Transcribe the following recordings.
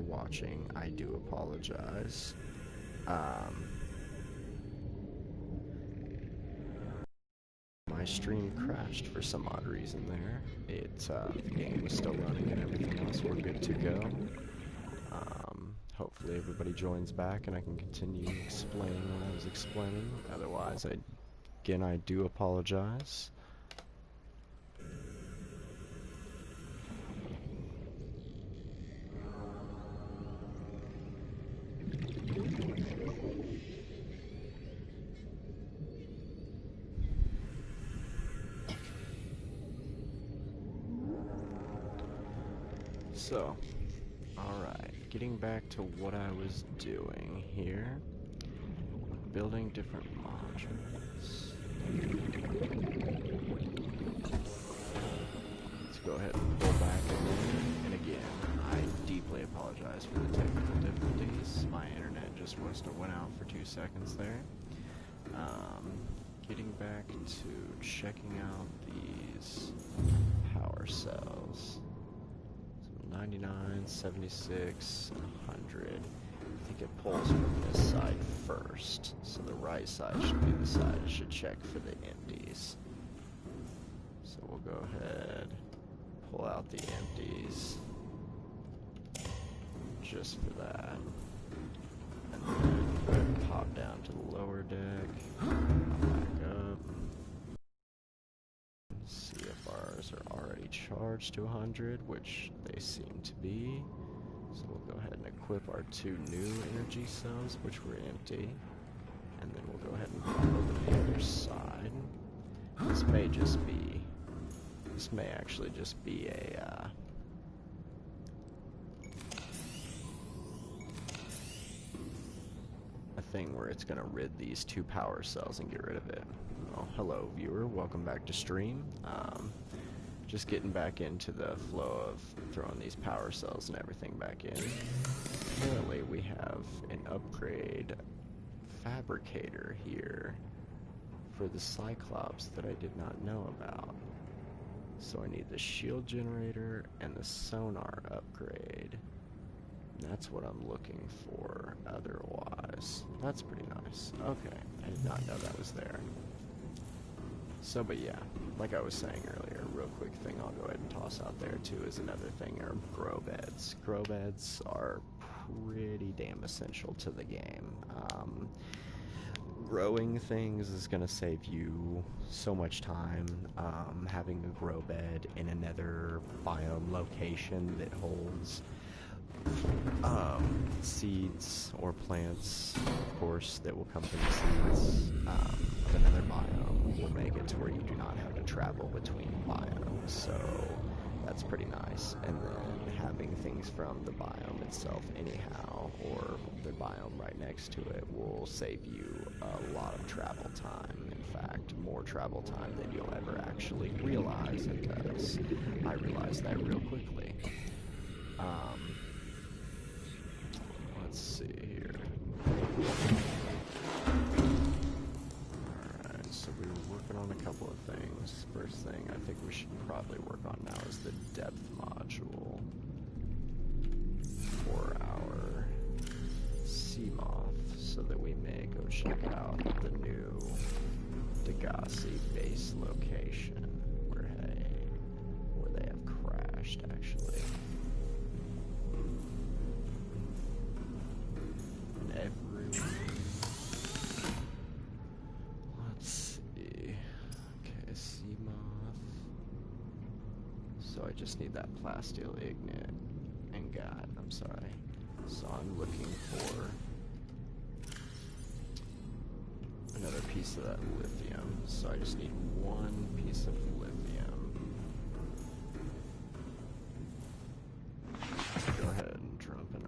watching, I do apologize. My stream crashed for some odd reason there. The game was still running and everything else. We're good to go. Hopefully everybody joins back and I can continue explaining what I was explaining. Otherwise, again, I do apologize. So, alright, getting back to what I was doing here. Building different modules. Let's go ahead and pull back again. And again, I deeply apologize for the technical difficulties. My internet just must have went out for 2 seconds there. Getting back to checking out these power cells. 99, 76, 100. I think it pulls from this side first. So the right side should be the side it should check for the empties. So we'll go ahead, pull out the empties just for that. And then go ahead and pop down to the lower deck, back up. See if ours are already charged to 100, which they seem to be. So we'll go ahead and equip our 2 new energy cells, which were empty. And then we'll go ahead and pop over the other side. This may actually just be a, thing where it's going to rid these 2 power cells and get rid of it. Well, hello viewer, welcome back to stream. Just getting back into the flow of throwing these power cells and everything back in. Apparently we have an upgrade fabricator here for the Cyclops that I did not know about. So I need the shield generator and the sonar upgrade. That's what I'm looking for otherwise. That's pretty nice. Okay, I did not know that was there. So, but yeah, like I was saying earlier, real quick thing I'll go ahead and toss out there too is another thing are grow beds. Grow beds are pretty damn essential to the game. Growing things is going to save you so much time. Having a grow bed in another biome location that holds seeds or plants, of course, that will come from the seeds of another biome will make it to where you do not have to travel between biomes, so that's pretty nice. And then having things from the biome itself anyhow, or the biome right next to it, will save you a lot of travel time. In fact, more travel time than you'll ever actually realize it does. I realized that real quickly. Let's see here. Alright, so we were working on a couple of things. First thing I think we should probably work on now is the depth module for our sea moth, so that we may go check out the new Degassi base location where they have crashed actually. Let's see. Okay, sea moth. So I just need that plasteel ignite and God, I'm sorry. So I'm looking for another piece of that lithium. So I just need 1 piece of lithium. Go ahead and jump in.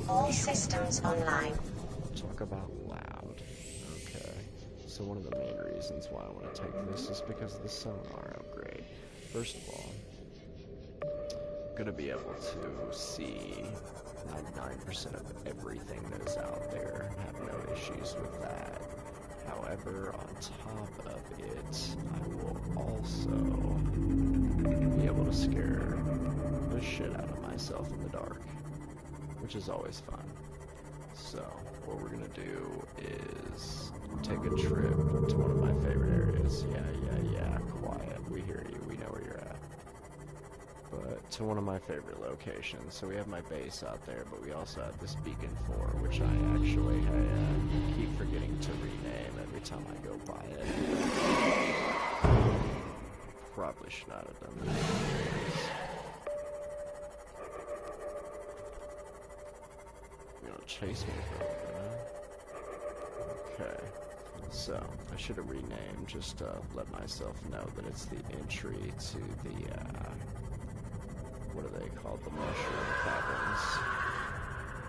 All systems online. Talk about loud. Okay. So one of the main reasons why I want to take this is because of the sonar upgrade. First of all, I'm going to be able to see 99% of everything that is out there and have no issues with that. However, on top of it, I will also be able to scare shit out of myself in the dark, which is always fun. So, what we're gonna do is take a trip to one of my favorite areas. Yeah, quiet. We hear you, we know where you're at. But to one of my favorite locations. So we have my base out there, but we also have this Beacon 4, which I actually keep forgetting to rename every time I go by it. Probably should not have done that. You're gonna chase me for a little bit, huh? Okay. So, I should have renamed just to let myself know that it's the entry to the, what are they called? The mushroom caverns.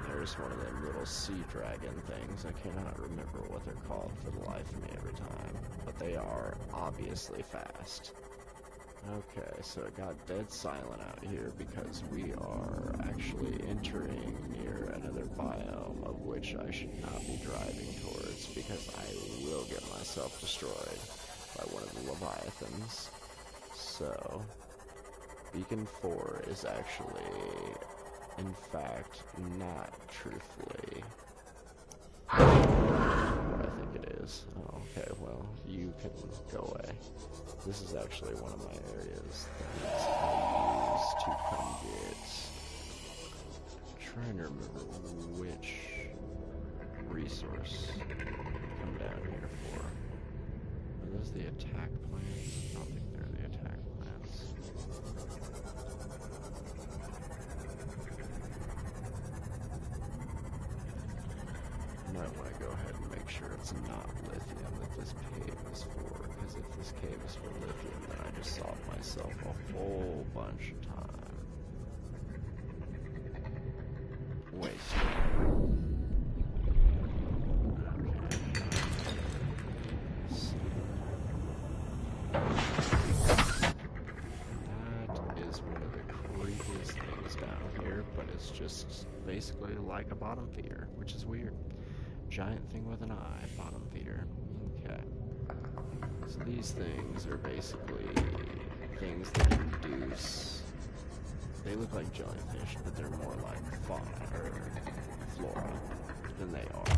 There's one of them little sea dragon things. I cannot remember what they're called for the life of me every time. But they are obviously fast. Okay, so it got dead silent out here because we are actually entering near another biome of which I should not be driving towards because I will get myself destroyed by one of the Leviathans. So, Beacon 4 is actually, in fact, not truthfully what I think it is. Oh, okay, well, you can go away. This is actually one of my areas that I use to come get... I'm trying to remember which resource to come down here for. Are those the attack plants? I don't think they're the attack plants. I might want to go ahead and make sure it's not lithium that this cave is for, because if this cave is for lithium, then I just solved myself a whole bunch of time. Waste. That is one of the creepiest things down here, but it's just basically like a bottom feeder, which is weird. Giant thing with an eye, bottom feeder. Okay. So these things are basically things that induce... They look like jellyfish, but they're more like fauna, or flora, than they are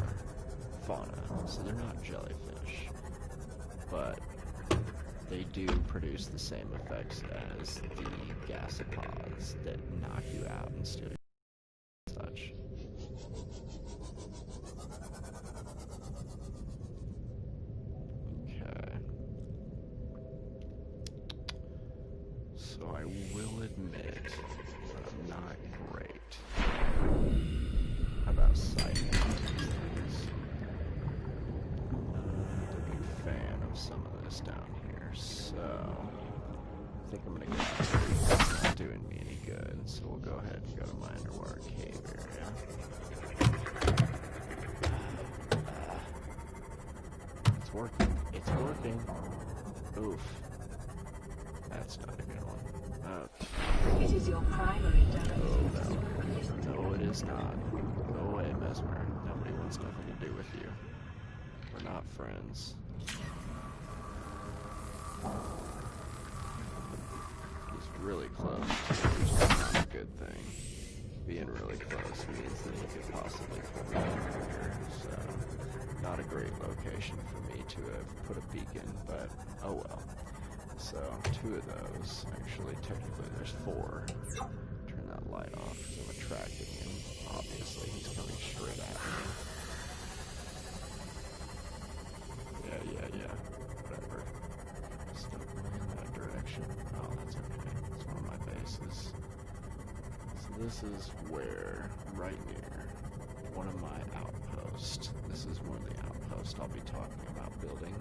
fauna. So they're not jellyfish. But they do produce the same effects as the gasopods that knock you out and steal your such. So I will admit that I'm not great about sighting these things. Not a big fan of some of this down here, so I think I'm gonna get out of here. It's not doing me any good, so we'll go ahead and go to my underwater cave area. It's working. It's working. Oof. That's not a good one. It is your primary damage. Oh no. No, it is not. Go away, Mesmer. Nobody wants nothing to do with you. We're not friends. He's really close, which is not a good thing. Being really close means that he could possibly pull me over here, so not a great location for me to have put a beacon, but oh well. So, 2 of those. Actually, technically, there's 4. Turn that light off because I'm attracting him. Obviously, he's coming straight at me. Yeah. Whatever. Just don't go in that direction. Oh, that's okay. It's one of my bases. So this is where, right near, one of my outposts. This is one of the outposts I'll be talking about building.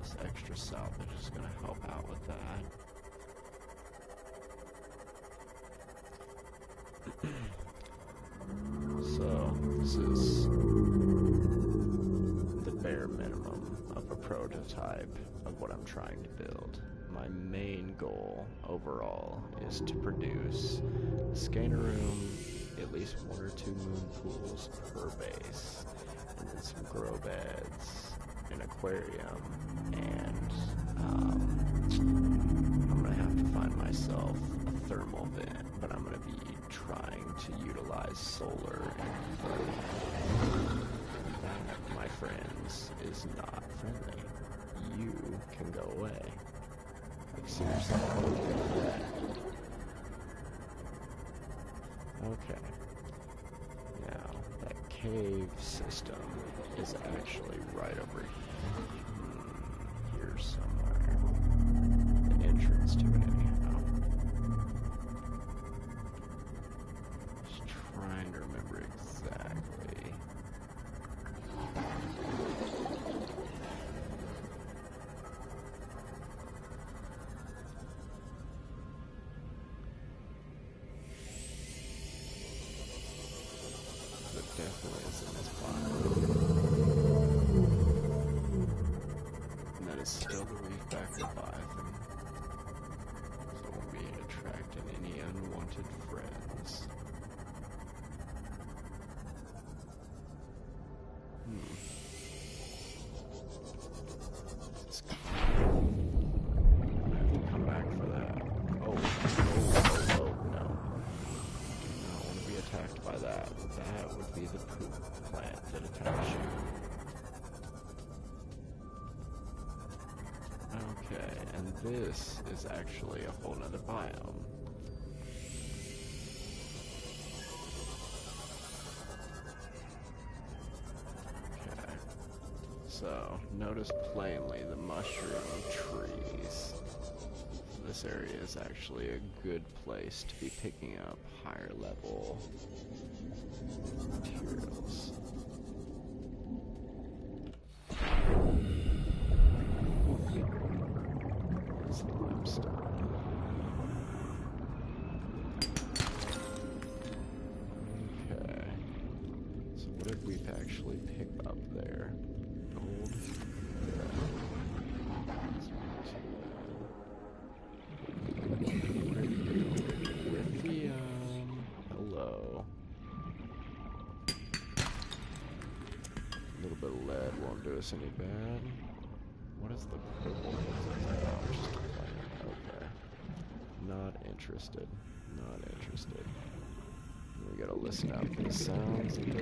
This extra salvage is going to help out with that. So, this is the bare minimum of a prototype of what I'm trying to build. My main goal overall is to produce a scanner room, at least 1 or 2 moon pools per base, and then some grow beds, an aquarium, and I'm gonna have to find myself a thermal vent, but I'm going to be trying to utilize solar and thermal. That, my friends, is not friendly. You can go away. Like, seriously. Okay. Now, that cave system is actually right over here somewhere. The entrance to it, anyhow. Just trying to remember exactly. It definitely is in this biome. And that is still the reef-back Leviathan. So it won't be attracting any unwanted friends. It's I have to come back for that. Oh, no. Do not want to be attacked by that. That would be the poop plant that attacks you. Okay, and this is actually a whole nother biome. Okay. So, notice plainly the mushroom trees. This area is actually a good place to be picking up higher level materials. It's limestone. Okay. So what did we actually pick up there? Gold. Lithium. Hello. A little bit of lead won't do us any bad. What is the purple? Okay. Not interested. Not interested. We gotta listen out for the sounds of the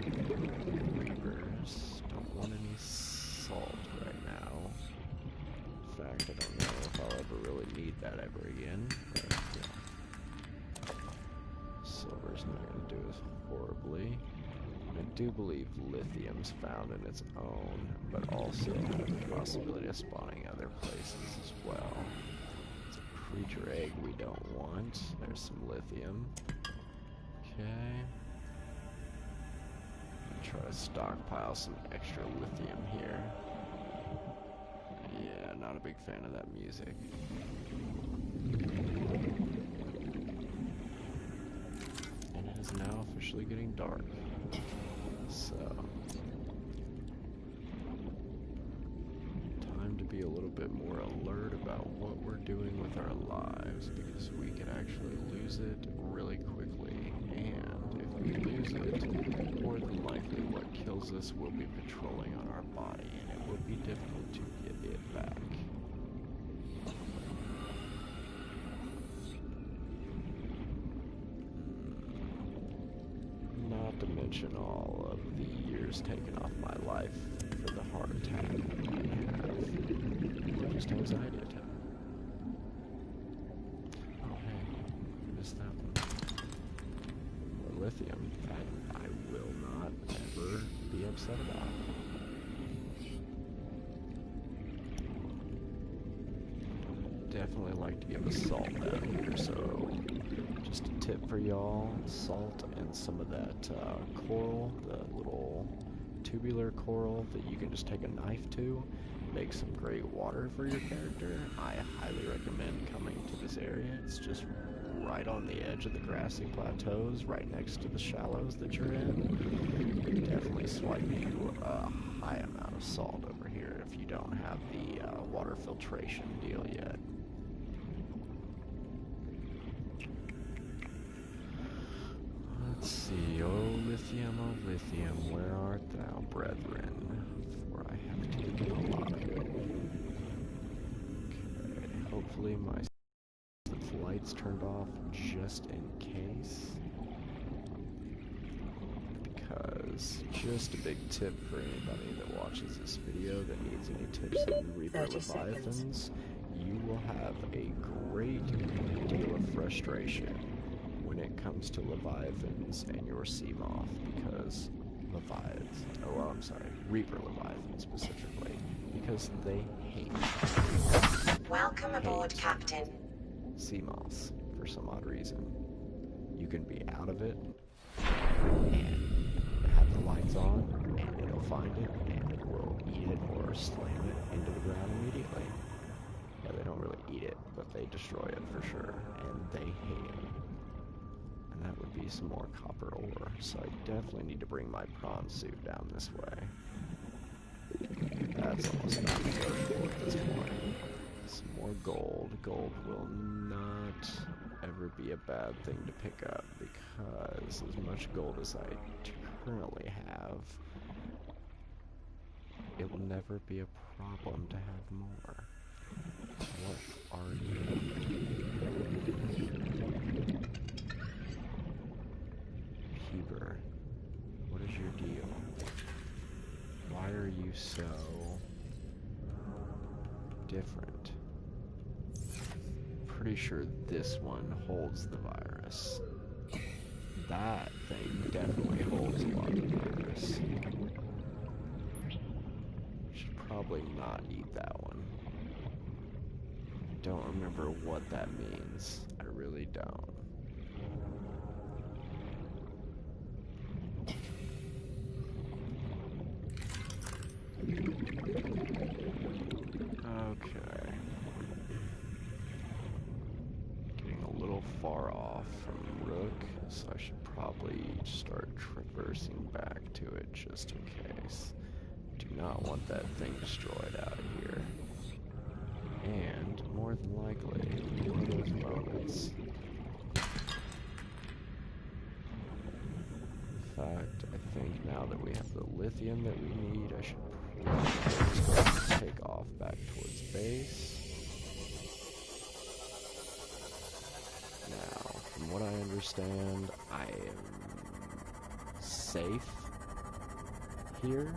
reapers. Don't want any salt right now. In fact, I don't know if I'll ever really need that ever again. But, yeah. Silver's not gonna do us horribly. I do believe lithium's found in its own, but also has the possibility of spawning other places as well. It's a creature egg we don't want. There's some lithium. Okay. Try to stockpile some extra lithium here. Yeah, not a big fan of that music. And it is now officially getting dark. So, time to be a little bit more alert about what we're doing with our lives, because we could actually lose it really quickly. And if we lose it, more than likely what kills us will be patrolling on our body, and it will be difficult to get it back. Not to mention all of the years taken off my life for the heart attack I have. Or just anxiety attack. Oh hey, missed that one. More lithium that I will not ever be upset about. Definitely like to give a salt down here, so just a tip for y'all, salt and some of that coral, the little tubular coral that you can just take a knife to, make some great water for your character. I highly recommend coming to this area. It's just right on the edge of the grassy plateaus, right next to the shallows that you're in. You can definitely swipe you a high amount of salt over here if you don't have the water filtration deal yet. Let's see, oh lithium, where art thou, brethren? For I have taken a lot of it. Okay, hopefully my that's lights turned off just in case. Because, just a big tip for anybody that watches this video that needs any tips on Reaper 30 seconds. Leviathans, you will have a great deal of frustration when it comes to Leviathans and your Seamoth, because Reaper Leviathan specifically, because they hate Welcome aboard, Captain. Seamoths for some odd reason. You can be out of it and have the lights on, and it'll find it, and it will eat it or slam it into the ground immediately. Yeah, they don't really eat it, but they destroy it for sure, and they hate it. And that would be some more copper ore, so I definitely need to bring my prawn suit down this way. That's almost not negotiable at this point. Some more gold. Gold will not ever be a bad thing to pick up, because as much gold as I currently have, it will never be a problem to have more. What are you? Heber, what is your deal? Why are you so different? Pretty sure this one holds the virus. That thing definitely holds a lot of virus. Should probably not eat that one. Don't remember what that means. I really don't. Okay. Getting a little far off from Rook, so I should probably start traversing back to it just in case. Do not want that thing destroyed out of here. And more than likely, one of those moments. In fact, I think now that we have the lithium that we need, I should probably start to take off back towards base. Now, from what I understand, I am safe here.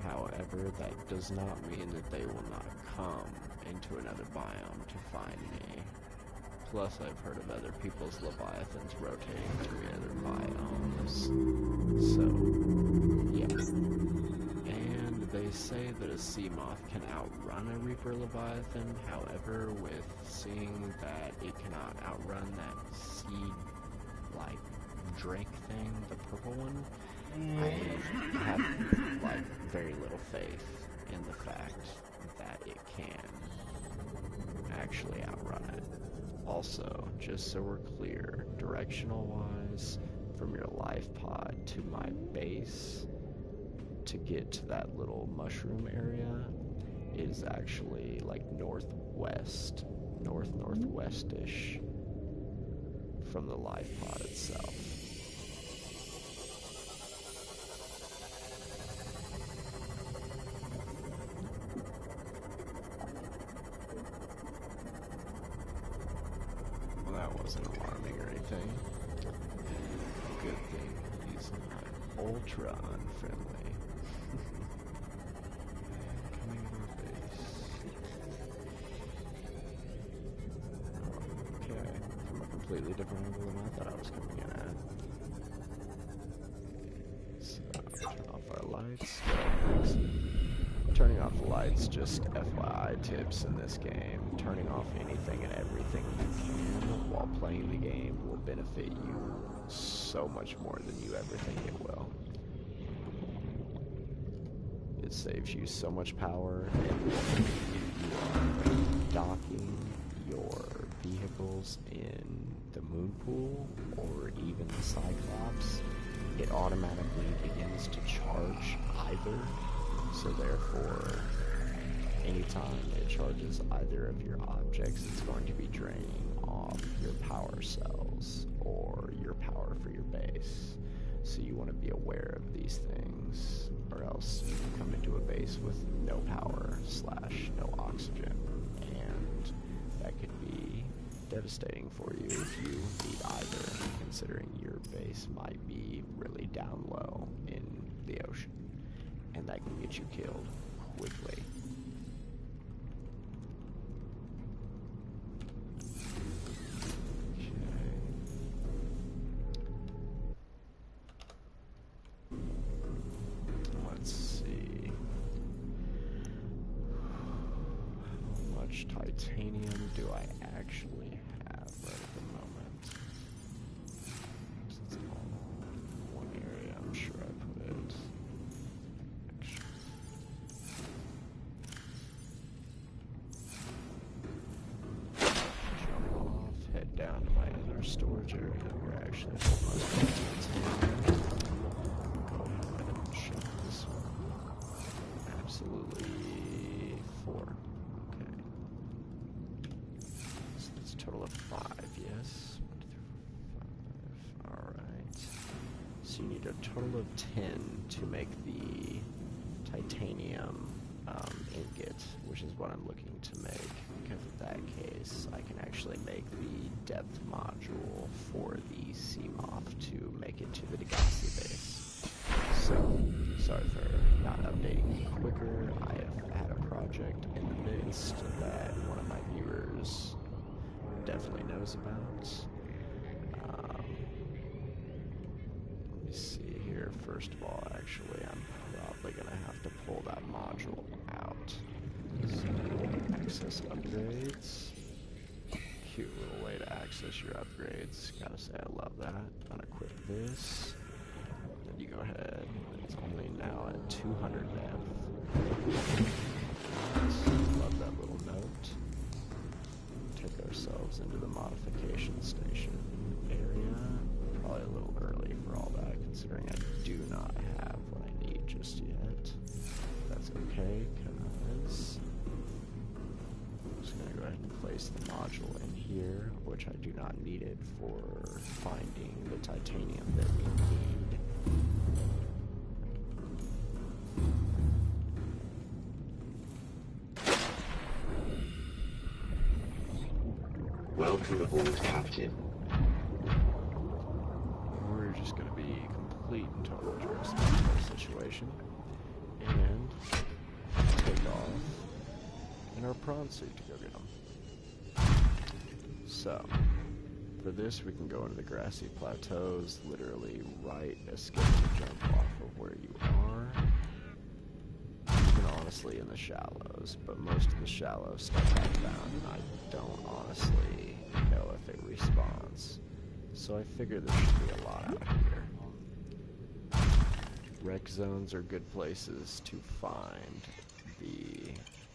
However, that does not mean that they will not come into another biome to find me. Plus, I've heard of other people's Leviathans rotating through other biomes. So, yeah. And they say that a Seamoth can outrun a Reaper Leviathan. However, with seeing that it cannot outrun that seed-like Drake thing, the purple one, I have, like, very little faith in the fact that it can actually outrun it. Also, just so we're clear, directional-wise, from your life pod to my base, to get to that little mushroom area, is actually, like, northwest, northwestish from the life pod itself. That wasn't alarming or anything. Good thing he's not ultra unfriendly. Coming to our base. Okay, from a completely different angle than I thought I was coming in at. So, turn off our lights. Turning off the lights, just FYI tips in this game. Turning off anything and everything you can while playing the game will benefit you so much more than you ever think it will. It saves you so much power, and if you are docking your vehicles in the moon pool or even the Cyclops, it automatically begins to charge either. So therefore, anytime it charges either of your objects, it's going to be draining off your power cells or your power for your base. So you want to be aware of these things, or else you can come into a base with no power / no oxygen, and that could devastating for you if you need either, considering your base might be really down low in the ocean, and that can get you killed quickly. Titanium do I actually have right at the moment? It's all one area, I'm sure I put it. Jump off, head down to my other storage area where I actually have most of the titanium. Go ahead and check this one. Absolutely 4. Total of 5, yes? 1, 2, 3, 4, 5. Alright. So you need a total of 10 to make the titanium ingot, which is what I'm looking to make. Because in that case, I can actually make the depth module for the Seamoth to make it to the Degassi base. So, sorry for not updating you quicker. I have had a project in the midst that one of my viewers definitely knows about. Let me see here. First of all, actually, I'm probably gonna have to pull that module out. So, access upgrades. Cute little way to access your upgrades. Gotta say, I love that. Unequip this. Then you go ahead. It's only now at 200 depth. Love that little note. Take ourselves into the modification station area. Probably a little early for all that, considering I do not have what I need just yet. That's okay, because I'm just going to go ahead and place the module in here, which I do not need it for finding the titanium that we need. Welcome aboard, Captain. We're just going to be complete and total jerks in this whole situation. And take off in our prawn suit to go get them. So, for this we can go into the grassy plateaus, literally right escape the jump off of where you are. Even honestly in the shallows, but most of the shallow stuff I found, and I don't honestly know if it respawns. So I figure there should be a lot out here. Wreck zones are good places to find the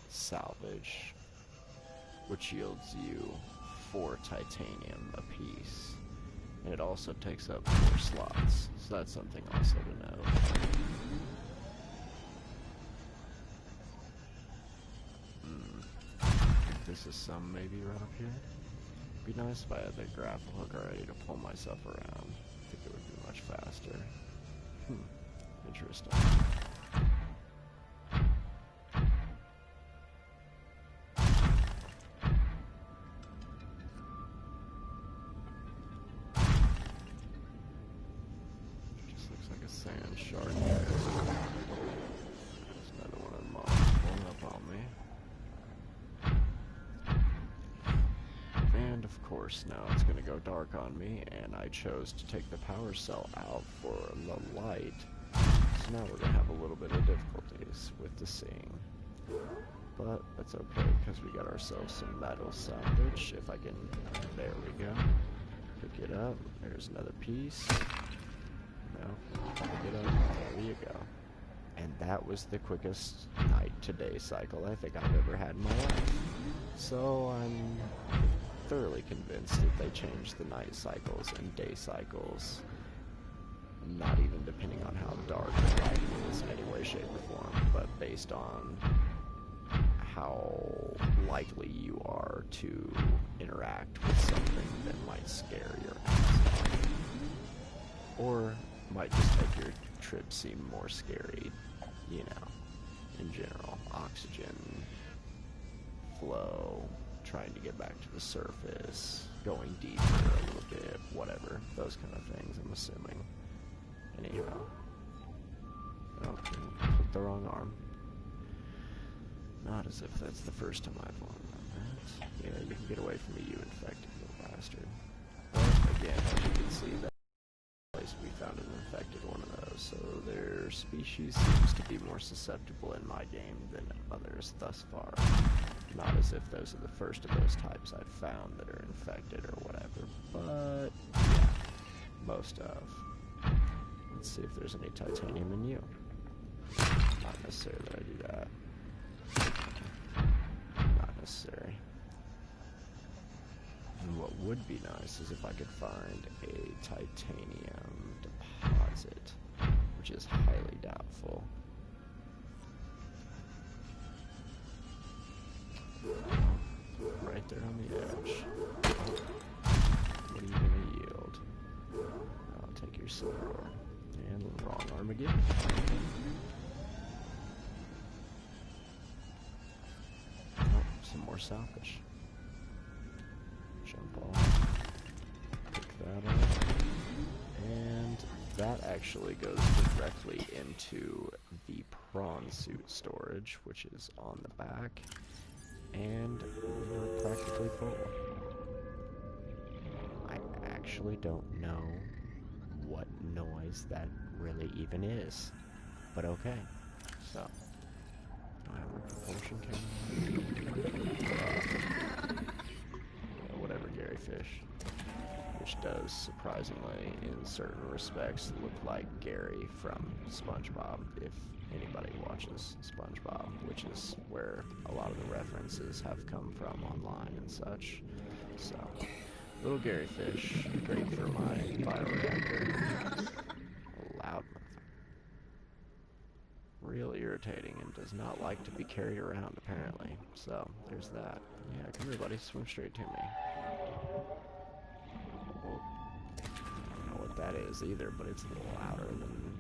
salvage, which yields you 4 titanium apiece. And it also takes up 4 slots, so that's something also to know. This is some maybe right up here. Be nice if I had the grapple hook already to pull myself around. I think it would be much faster. Interesting. Just looks like a sand shark there. There's another one of them pulling up on me. And of course now it's going to go dark on me, and I chose to take the power cell out for the light, so now we're going to have a little bit of difficulties with the seeing. But that's okay, because we got ourselves some metal salvage. If I can, there we go. Pick it up, there's another piece. No, pick it up, there you go. And that was the quickest night to day cycle I think I've ever had in my life. So I'm thoroughly convinced that they changed the night cycles and day cycles, not even depending on how dark the light is in any way, shape, or form, but based on how likely you are to interact with something that might scare your ass off, or might just make your trip seem more scary, you know, in general. Oxygen, flow, trying to get back to the surface, going deeper a little bit, whatever, those kind of things, I'm assuming. Anyhow. Oh, clicked the wrong arm. Not as if that's the first time I've done that. Yeah, you can get away from me, you infected little bastard. But again, as you can see, that place we found an infected one of those, so their species seems to be more susceptible in my game than others thus far. Not as if those are the first of those types I've found that are infected or whatever, but yeah, most of. Let's see if there's any titanium in you. Not necessary that I do that. Not necessary. And what would be nice is if I could find a titanium deposit, which is highly doubtful. Right there on the edge. What are you gonna yield? I'll take your silver ore. And the wrong arm again. Oh, some more salvage. Jump off. Pick that up. And that actually goes directly into the prawn suit storage, which is on the back. And we're practically full. I actually don't know what noise that really even is. But okay. So, do I have a propulsion camera? Whatever, Gary Fish. Which does, surprisingly, in certain respects, look like Gary from SpongeBob, if anybody watches SpongeBob, which is where a lot of the references have come from online and such. So, little Gary Fish, great for my bioreactor. Loud mother. Real irritating and does not like to be carried around, apparently. So, there's that. Yeah, come here, buddy. Swim straight to me. Well, I don't know what that is either, but it's a little louder than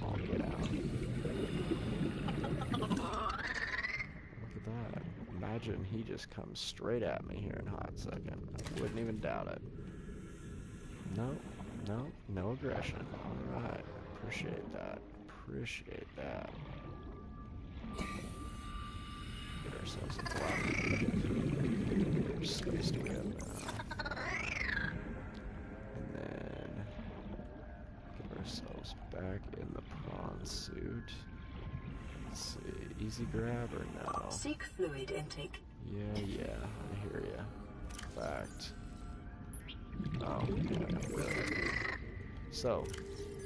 I'll get out. Look at that. Imagine he just comes straight at me here in a hot second. I wouldn't even doubt it. No aggression. Alright, appreciate that. Appreciate that. Get ourselves a block. We're spaced way up now. And then get ourselves back in the prawn suit. Let's see, easy grab or no? Seek fluid intake. Yeah, I hear ya. In fact, oh, yeah, really. So,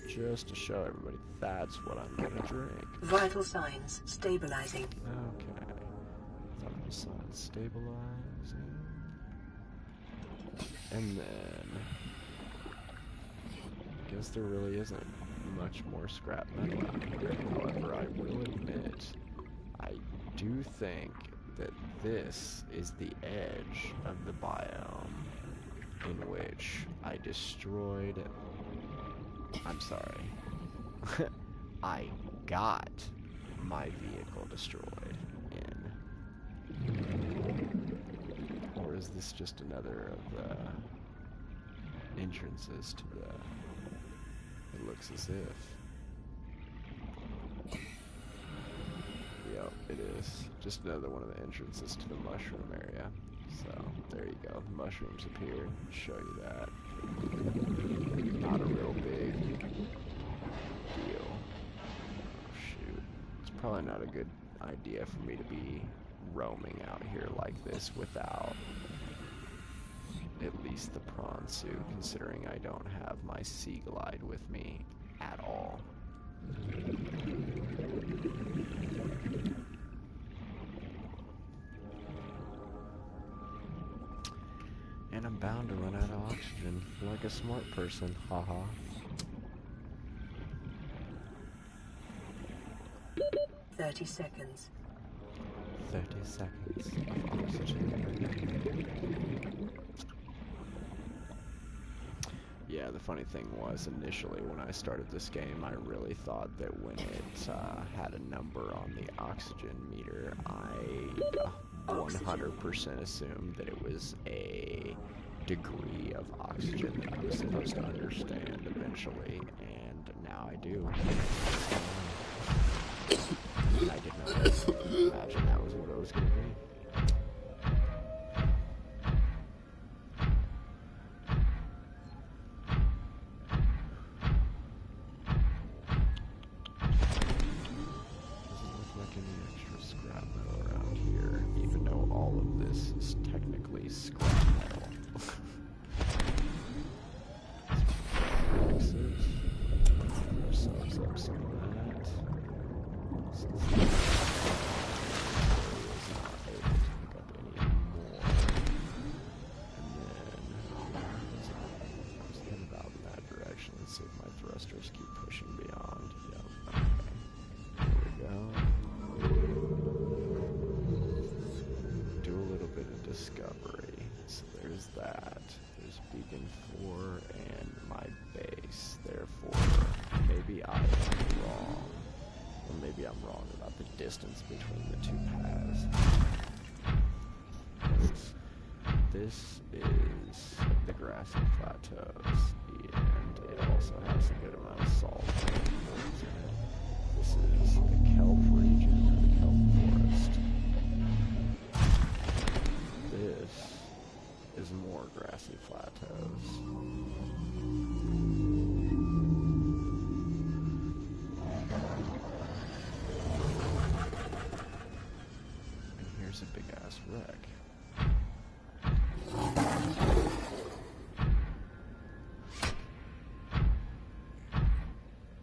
just to show everybody, that's what I'm gonna drink. Vital signs stabilizing. Okay. Vital signs stabilizing. And then, I guess there really isn't much more scrap metal out here. However, I will admit, I do think that this is the edge of the biome in which I destroyed... I'm sorry. I got my vehicle destroyed in. Or is this just another of the entrances to the... It looks as if... Yep, it is. Just another one of the entrances to the mushroom area. So, there you go. The mushrooms appeared. Show you that. Not a real big deal. Oh, shoot. It's probably not a good idea for me to be roaming out here like this without at least the prawn suit, considering I don't have my sea glide with me at all. And I'm bound to run out of oxygen, like a smart person, haha. 30 seconds. 30 seconds of oxygen. Yeah, the funny thing was, initially when I started this game, I really thought that when it had a number on the oxygen meter, 100% assumed that it was a degree of oxygen that I was supposed to understand eventually, and now I do. I did not imagine that was what it was going to be. Doesn't look like any extra scrap metal around here, even though all of this is technically scrap metal. Exit. Give ourselves up some of that. Since the area is not able to pick up any more. And then I was headed out in that direction. Let's see if my thrusters keep pushing beyond. Yep, okay. Here we go. Do a little bit of discovery. So there's that. There's Beacon 4 and my base. Therefore, maybe I am wrong. Or maybe I'm wrong about the distance between the two paths. This is the grassy plateaus, and it also has a good amount of salt in it. This is the kelp region, or the kelp forest. This is more grassy plateaus. And here's a big ass wreck.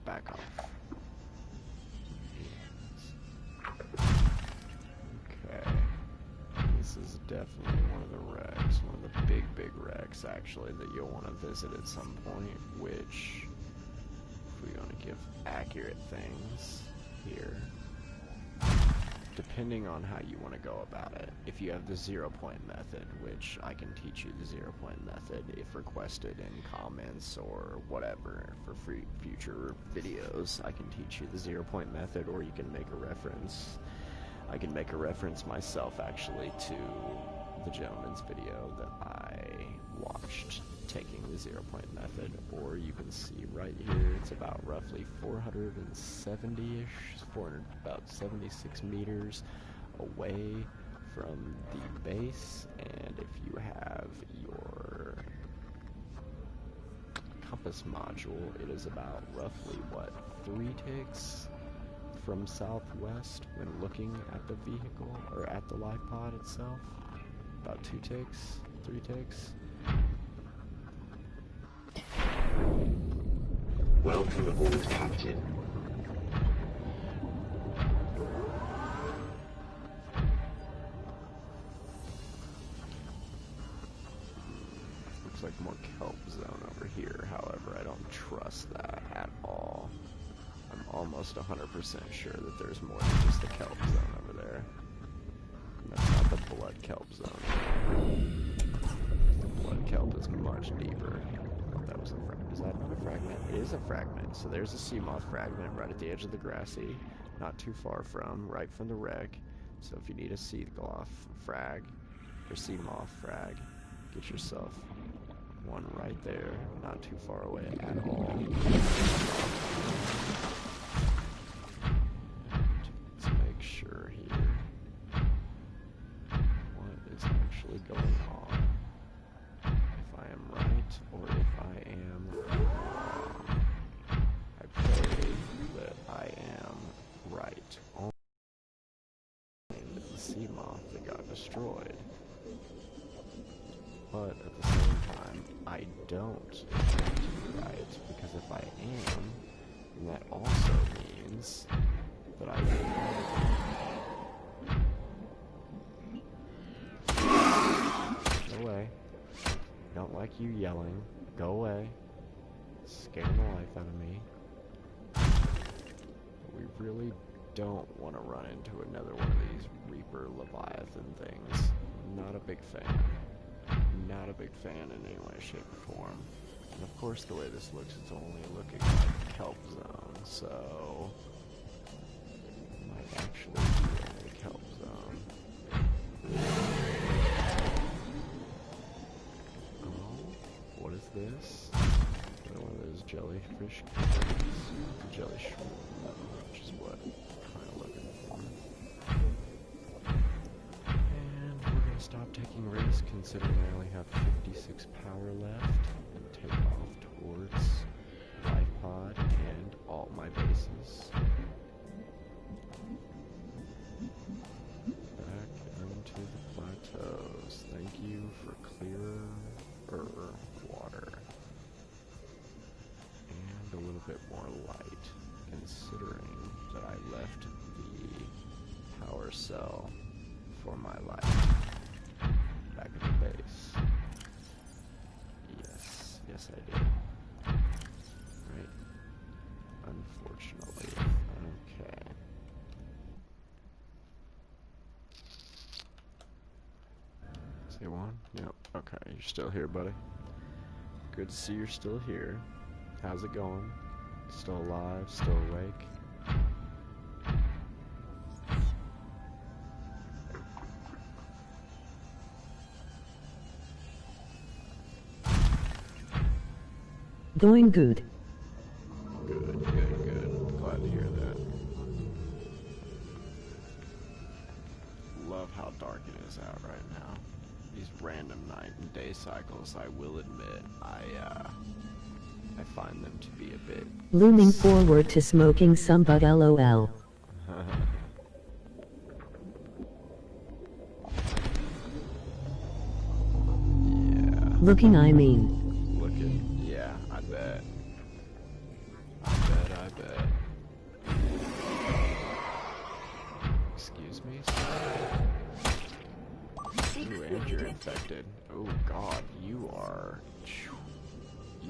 Back off. Okay. This is definitely one of the wrecks, one of the big wrecks actually that you'll want to visit at some point, which, if we want to give accurate things here, depending on how you want to go about it. If you have the 0-point method, which I can teach you the 0-point method if requested in comments or whatever for future videos, I can teach you the 0-point method, or you can make a reference. I can make a reference myself actually to the gentleman's video that I watched taking the 0-point method, or you can see right here it's about roughly 470-ish, about 76 meters away from the base, and if you have your compass module, it is about roughly, what, 3 ticks from southwest when looking at the vehicle, or at the life pod itself. About 2 ticks, 3 ticks. Welcome aboard, Captain. Looks like more kelp zone over here, however, I don't trust that at all. I'm almost 100% sure that there's more than just the kelp zone over there. And that's not the blood kelp zone. The blood kelp is much deeper. That was a fragment. Is that not a fragment? It is a fragment. So there's a sea moth fragment right at the edge of the grassy, not too far from, right from the wreck. So if you need a sea gloth frag, or sea moth frag, get yourself one right there, not too far away at all. Let's make sure here what is actually going on. If I am right, or if I am wrong. I pray that I am right. Only the sea moth that got destroyed. But at the same time, I don't want to be right, because if I am, then that also means that I will. Go away. Don't like you yelling. Go away. Scaring the life out of me. But we really don't want to run into another one of these Reaper Leviathan things. Not a big fan. Not a big fan in any way, shape, or form. And of course, the way this looks, it's only looking like kelp zone, so it might actually be only kelp zone. this. Another one of those jellyfish cubes. Jelly shroom, which is what I'm kind of looking for. And we're going to stop taking risks, considering I only have 56 power left, and take off towards Life Pod and all my bases. Back into the plateaus. Thank you for clearer water. And a little bit more light, considering that I left the power cell for my life back at the base. Yes I did. Right. Unfortunately. Okay. Say one? Yep. Okay, you're still here, buddy. Good to see you're still here. How's it going? Still alive? Still awake? Going good. Good, good, good. Glad to hear that. Love how dark it is out right now. These random night and day cycles, I will admit, I find them to be a bit... Looming forward to smoking some bud LOL. Yeah. Looking I mean. Looking, yeah, I bet. I bet. Excuse me? Ooh, and you're infected. Oh god, you are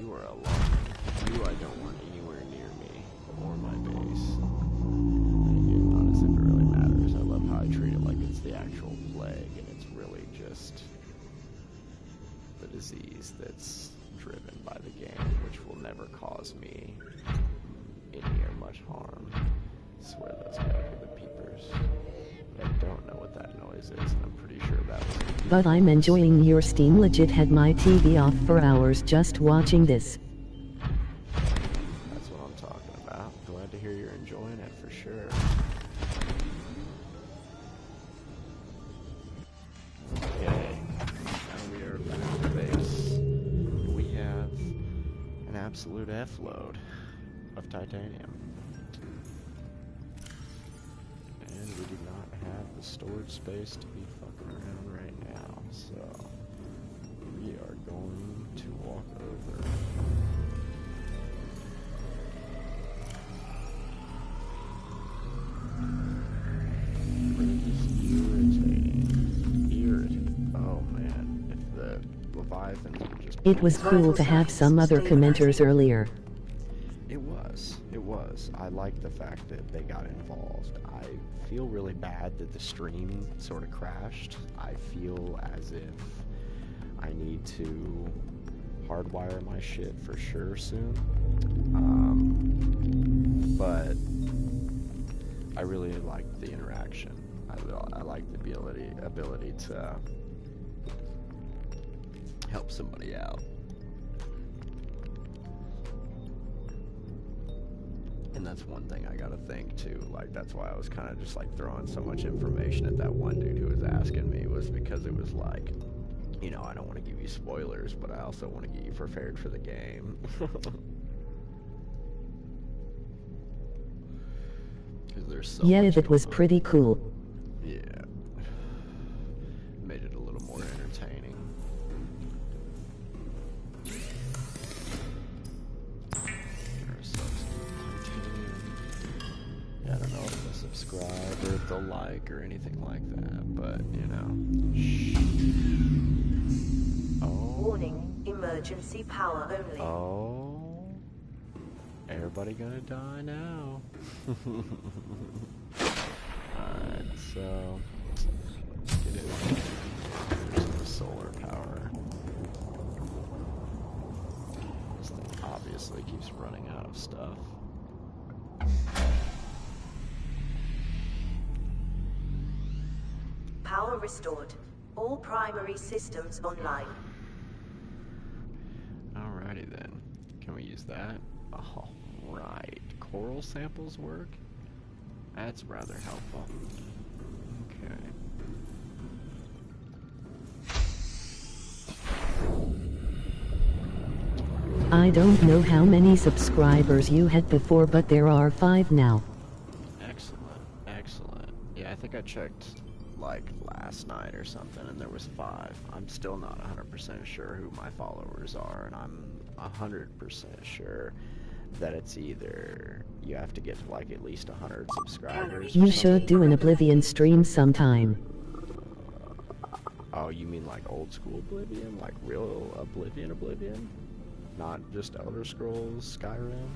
alarming. You I don't want anywhere near me or my base. Not as if it really matters. I love how I treat it like it's the actual plague, and it's really just the disease that's driven by the game, which will never cause me any or much harm. I swear that's gotta be the peepers. But I don't know what that noise is, and I'm pretty sure that was the peepers. But I'm enjoying your Steam. Legit had my TV off for hours just watching this. That's what I'm talking about. Glad to hear you're enjoying it for sure. Okay, now we are back at the base. We have an absolute F-load of titanium. And we do not have the storage space to be fucking around right now, so we are going to walk over. Irritating. Oh man, if the Leviathans would just... It was cool to have some other commenters earlier. It was. I like the fact that they got involved. I feel really bad that the stream sort of crashed. I feel as if I need to hardwire my shit for sure soon. But I really like the interaction. I like the ability to help somebody out. And that's one thing I gotta think too. Like, that's why I was kind of just like throwing so much information at that one dude who was asking me, was because it was like, you know, I don't want to give you spoilers, but I also want to get you prepared for the game. Because there's so Yeah, much that was going on. pretty cool. Yeah. Made it a little more entertaining. Yeah, I don't know if they'll subscribe or if they'll like or anything like that, but, you know. Oh. Warning, emergency power only. Oh. Everybody gonna die now. Alright, so let's get it. There's some solar power. This thing obviously keeps running out of stuff. Power restored. All primary systems online. Alright. Alrighty then. Can we use that? Alright. Coral samples work? That's rather helpful. Okay. I don't know how many subscribers you had before, but there are 5 now. Excellent. Excellent. Yeah, I think I checked like last night or something and there was 5. I'm still not 100% sure who my followers are, and I'm 100% sure that it's either you have to get to like at least 100 subscribers. You should do an Oblivion stream sometime. Oh, you mean like old school Oblivion? Like real Oblivion? Not just Elder Scrolls, Skyrim?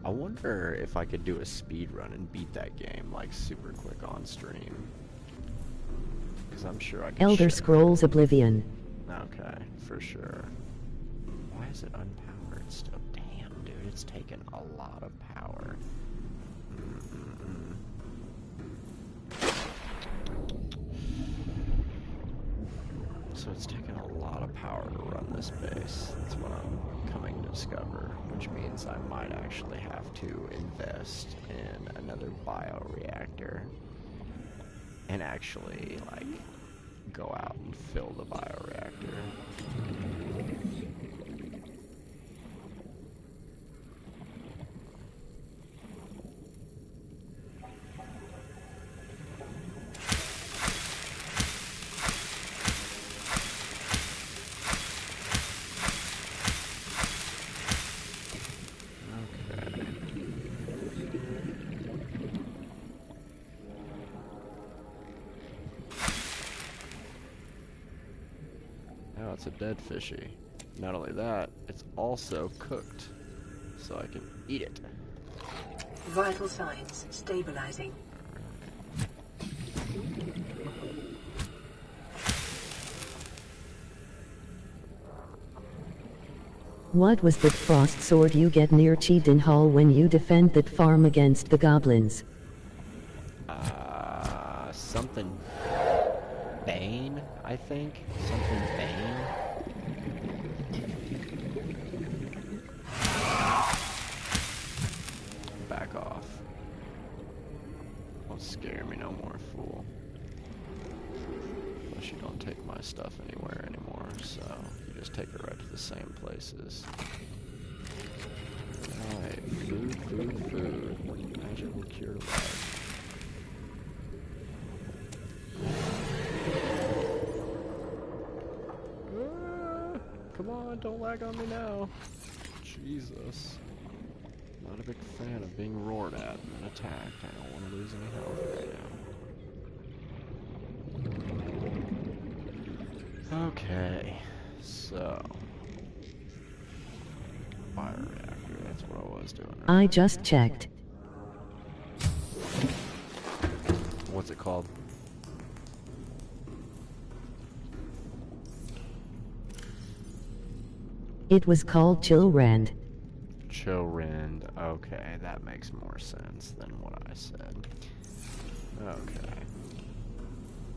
I wonder if I could do a speed run and beat that game like super quick on stream. Because I'm sure I can. Elder Scrolls Oblivion. Okay, for sure. Why is it unpowered still? Damn, dude, it's taken a lot of power. So it's taken a lot of power to run this base. That's what I'm coming to discover, which means I might actually have to invest in another bioreactor and actually, like, go out and fill the bioreactor. Now it's a dead fishy. Not only that, it's also cooked, so I can eat it. Vital signs stabilizing. What was that frost sword you get near Cheaton Hall when you defend that farm against the goblins? Something Bane, I think? Something Bane? Back off. Don't scare me no more, fool. Unless you don't take my stuff anywhere anymore, so you just take it right to the same places. Alright, food. Magical cure life. Come on, don't lag on me now. Jesus. Not a big fan of being roared at and attacked. I don't want to lose any health right now. Okay, so bioreactor, that's what I was doing. I just checked. What's it called? It was called Chillrand. Chillrand. Okay, that makes more sense than what I said. Okay.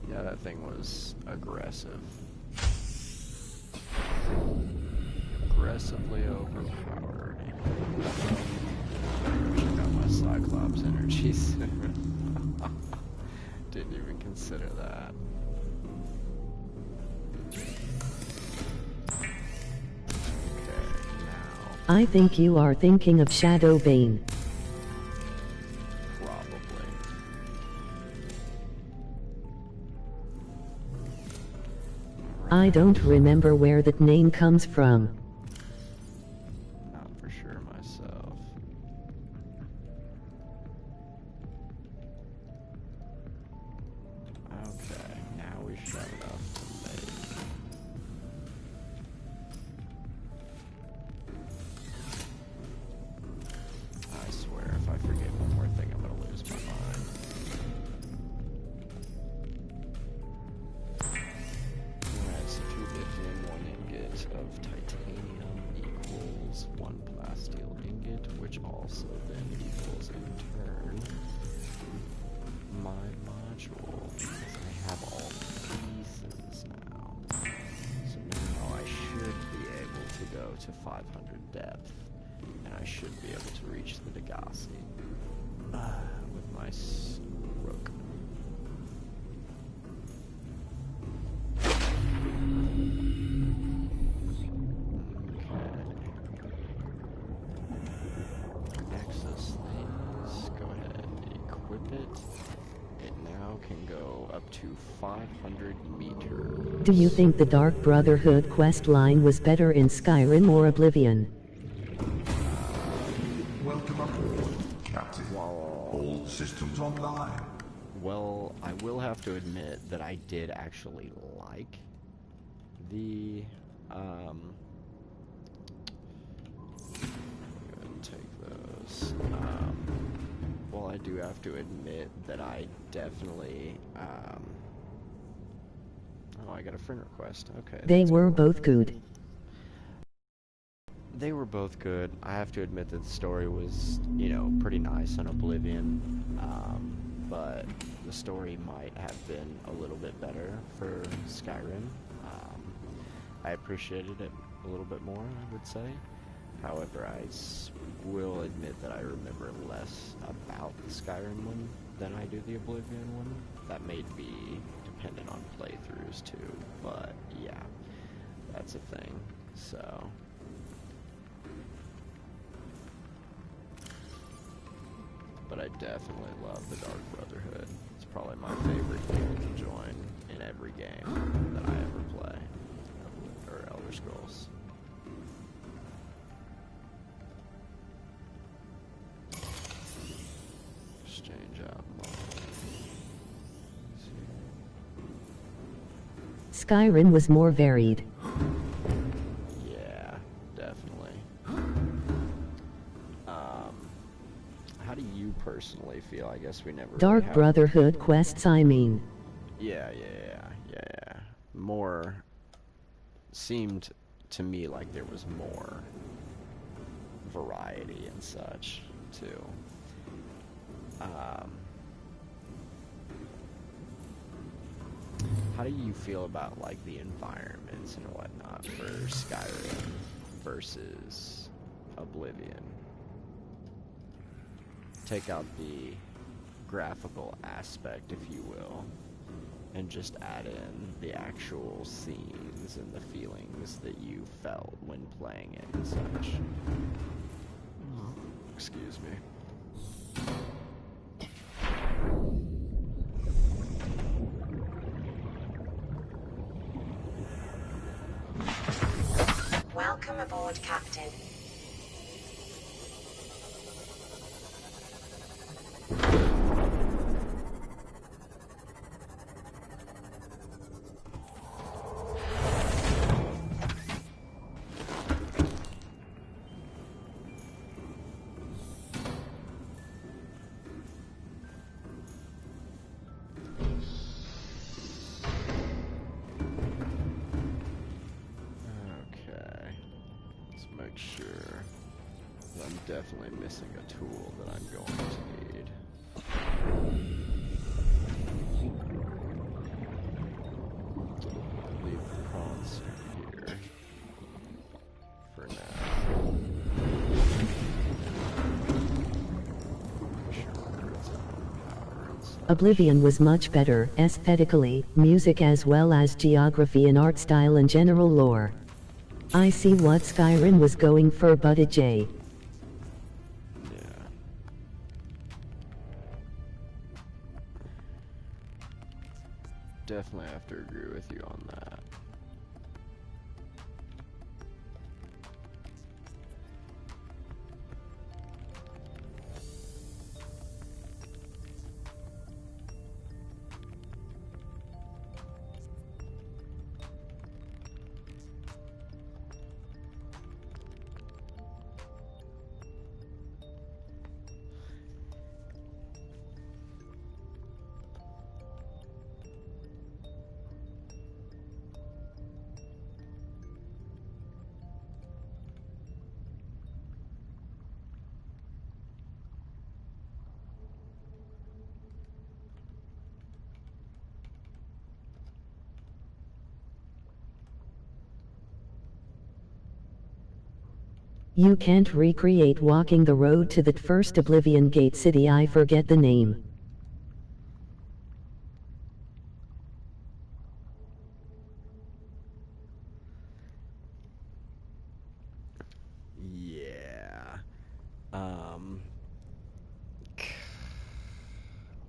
Yeah, that thing was aggressive. Aggressively overpowered. Check out my Cyclops energies. Didn't even consider that. I think you are thinking of Shadow Bane. Probably. I don't remember where that name comes from. Not for sure myself. Okay, now we should have enough to make. I swear, if I forget one more thing, I'm gonna lose my mind. Alright, so 2 lithium, 1 ingot of titanium equals 1 plasteel ingot, which also then equals, in turn, my module because I have all the pieces now. So now I should be able to go to 500 depth, and I should be able to reach the Degassi with my rook. Access these. Go ahead, equip it. It now can go up to 500 meters. Do you think the Dark Brotherhood quest line was better in Skyrim or Oblivion? Welcome aboard, Captain. All systems online. Well, I will have to admit that I did actually like the, go ahead and take those. Well, I do have to admit that I definitely, oh, I got a friend request. Okay. They were both good. They were both good. I have to admit that the story was, you know, pretty nice on Oblivion, but the story might have been a little bit better for Skyrim. I appreciated it a little bit more, I would say. However, I will admit that I remember less about the Skyrim one than I do the Oblivion one. That may be dependent on playthroughs too, but yeah, that's a thing. So but I definitely love the Dark Brotherhood. It's probably my favorite thing to join in every game that I ever play, or Elder Scrolls. Exchange out Skyrim was more varied. Yeah, definitely. How do you personally feel? I guess we never Dark really have... Brotherhood quests, I mean. Yeah. More seemed to me like there was more variety and such too. How do you feel about like the environments and whatnot for Skyrim versus Oblivion? Take out the graphical aspect, if you will, and just add in the actual scenes and the feelings that you felt when playing it and such. Excuse me. Welcome aboard, Captain. Make sure that I'm definitely missing a tool that I'm going to need. Leave the console here for now. Make sure it's on power and such. Oblivion was much better, aesthetically, music as well as geography and art style and general lore. I see what Skyrim was going for, but it J. Yeah. Definitely have to agree with you on that. You can't recreate walking the road to that first Oblivion Gate city, I forget the name. Yeah.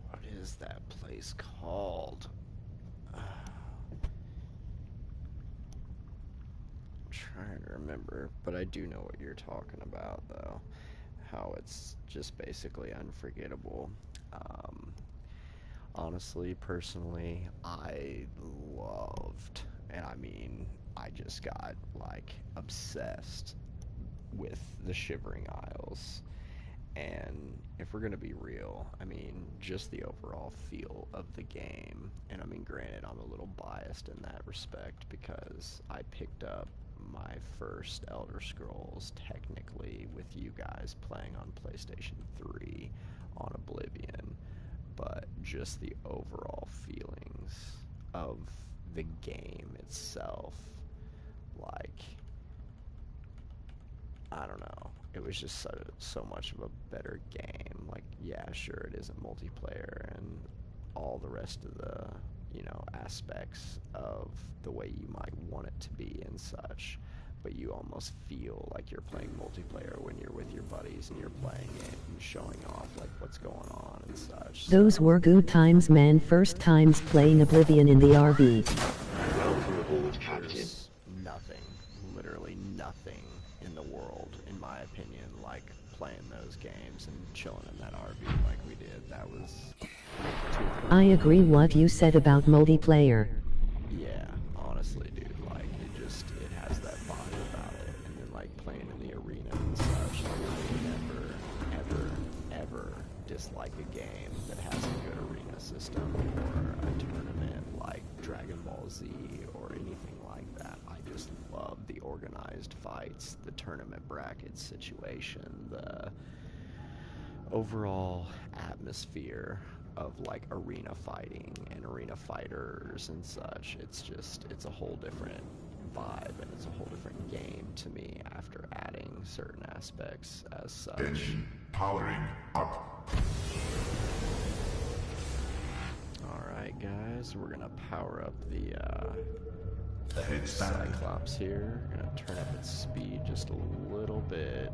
What is that place called? Trying to remember, but I do know what you're talking about, though. How it's just basically unforgettable. Um, Honestly, personally, I loved, and I mean, I just got like obsessed with the Shivering Isles. And if we're gonna be real, I mean, just the overall feel of the game. And I mean, granted, I'm a little biased in that respect because I picked up my first Elder Scrolls technically with you guys playing on PlayStation 3 on Oblivion, but just the overall feelings of the game itself, like, I don't know. It was just so much of a better game. Like, yeah, sure, it isn't multiplayer and all the rest of the, aspects of the way you might want it to be and such. But you almost feel like you're playing multiplayer when you're with your buddies and you're playing it and showing off, like, what's going on and such. Those So, were good times, man. First times playing Oblivion in the RV. Welcome aboard, Captain. there's nothing, literally nothing in the world, in my opinion, like playing those games and chilling in that RV like we did. That was I agree what you said about multiplayer. yeah, honestly, dude, like, it has that vibe about it. And then, like, playing in the arena and such, like, I would never, ever, ever dislike a game that has a good arena system or a tournament like Dragon Ball Z or anything like that. I just love the organized fights, the tournament bracket situation, the overall atmosphere of like arena fighting and arena fighters and such. It's a whole different vibe and it's a whole different game to me after adding certain aspects as such. Engine powering up. Alright guys, we're gonna power up the Head stand. Cyclops here. We're gonna turn up its speed just a little bit.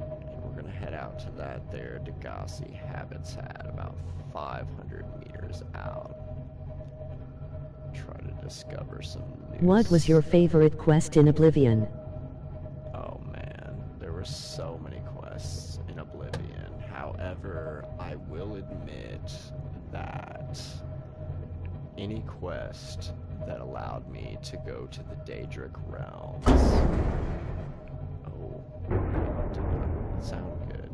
And we're gonna head out to that there Degassi habitat about 500 meters out. Try to discover some news. What was your favorite quest in Oblivion? Oh man, there were so many quests in Oblivion. However, I will admit that any quest that allowed me to go to the Daedric realms. Oh, did not sound good.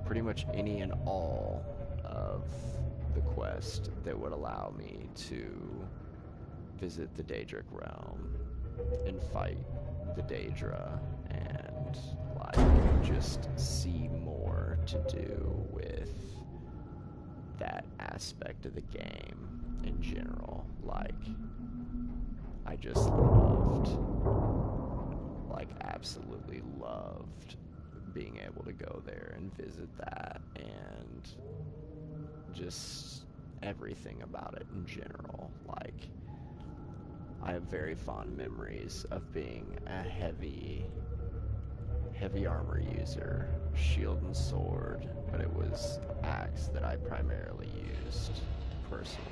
Pretty much any and all of the quest that would allow me to visit the Daedric realm and fight the Daedra and like just see more to do with that aspect of the game in general. Like, I just loved, like, absolutely loved being able to go there and visit that and just everything about it in general. Like, I have very fond memories of being a heavy armor user, shield and sword, but it was axe that I primarily used personally.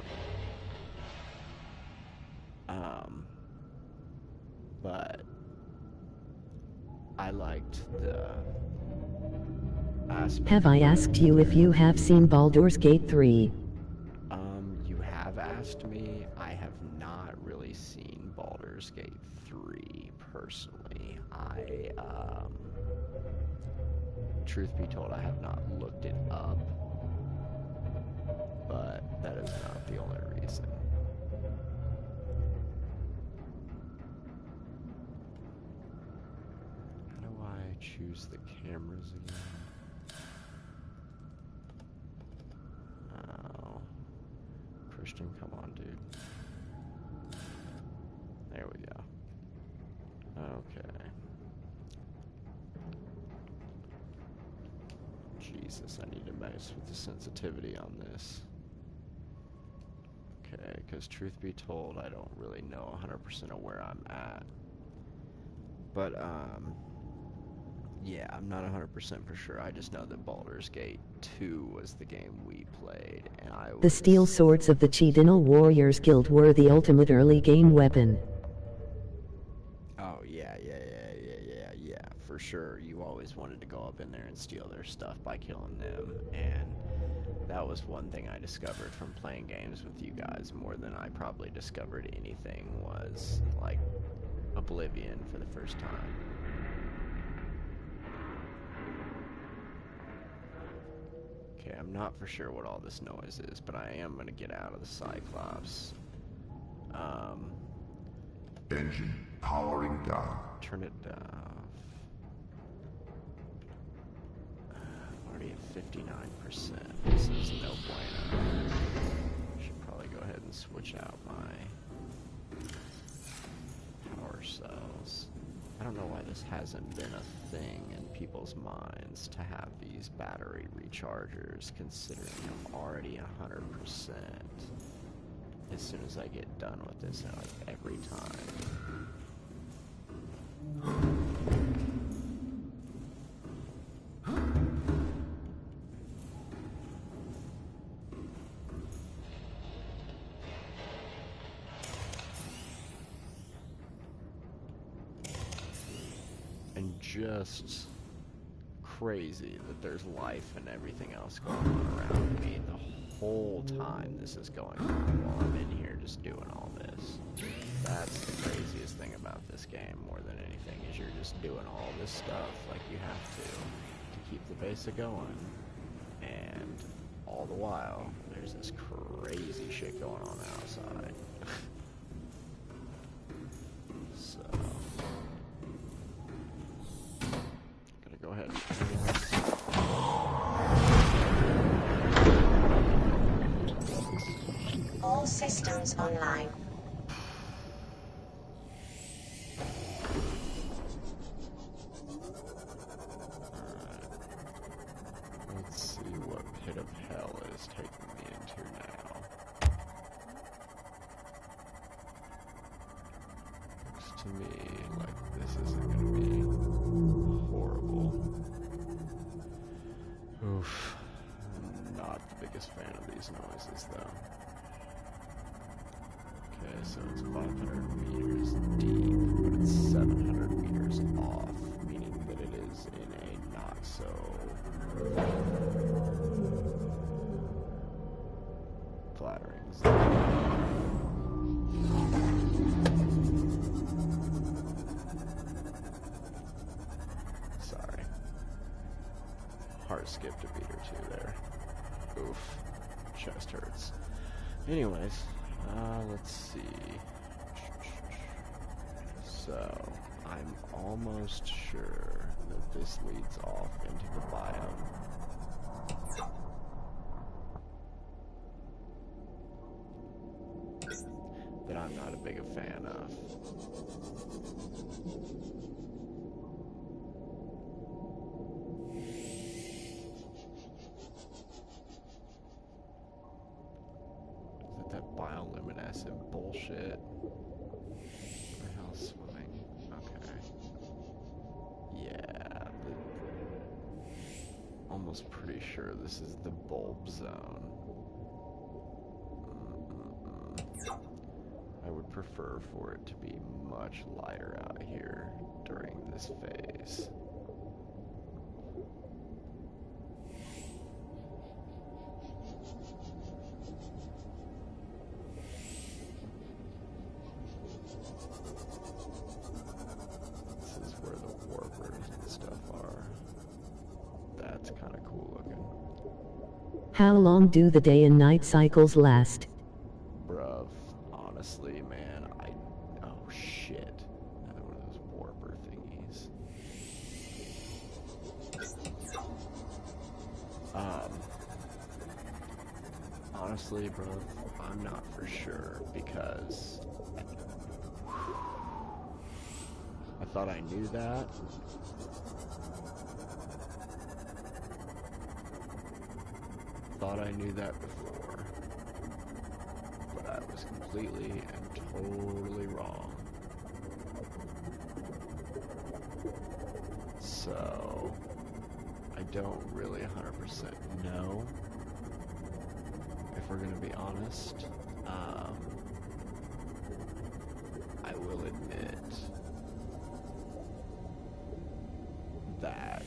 But I liked the aspect. Have I asked you if you have seen Baldur's Gate 3? You have asked me. I have not really seen Baldur's Gate 3 personally. Truth be told, I have not looked it up, but that is not the only reason. How do I choose the cameras again? Oh. Christian, come on, dude. There we go. Okay. Jesus, I need to mess with the sensitivity on this. Okay, because truth be told, I don't really know 100% of where I'm at. But, yeah, I'm not 100% for sure. I just know that Baldur's Gate 2 was the game we played, and I was... The steel swords of the Chitinal Warriors Guild were the ultimate early game weapon. Oh, yeah, for sure. You always wanted to go up in there and steal their stuff by killing them, and that was one thing I discovered from playing games with you guys more than I probably discovered anything was, like, Oblivion for the first time. Okay, I'm not for sure what all this noise is, but I am gonna get out of the Cyclops. Engine powering down. Turn it off. Already at 59%. This is no bueno. Should probably go ahead and switch out my power cells. I don't know why this hasn't been a thing in people's minds to have these battery rechargers, considering I'm already 100% as soon as I get done with this, like every time. And just crazy that there's life and everything else going on around me the whole time this is going on while I'm in here just doing all this. That's the craziest thing about this game more than anything, is you're just doing all this stuff like you have to keep the base going, and all the while there's this crazy shit going on outside. So gonna go ahead and All systems online. let's see what pit of hell is taking me into now. Looks to me like this isn't gonna be horrible. Oof. I'm not the biggest fan of these noises though. Okay, so it's 500 meters deep, but it's 700 meters off, meaning that it is in a not so flattering zone. Sorry. Heart skipped a beat or two there. Oof. Chest hurts. Anyways. Let's see. So, I'm almost sure that this leads off into the biome. That I'm not a big a fan of. Bioluminescent bullshit. What the hell, swimming? Okay. Yeah, almost pretty sure this is the bulb zone. I would prefer for it to be much lighter out here during this phase. How long do the day and night cycles last? Bruv, honestly, man, oh shit. Another one of those warper thingies. Honestly, bruv, I'm not for sure, because I thought I knew that. Thought I knew that before. But I was completely and totally wrong. So, I don't really 100% know, if we're going to be honest. I will admit that,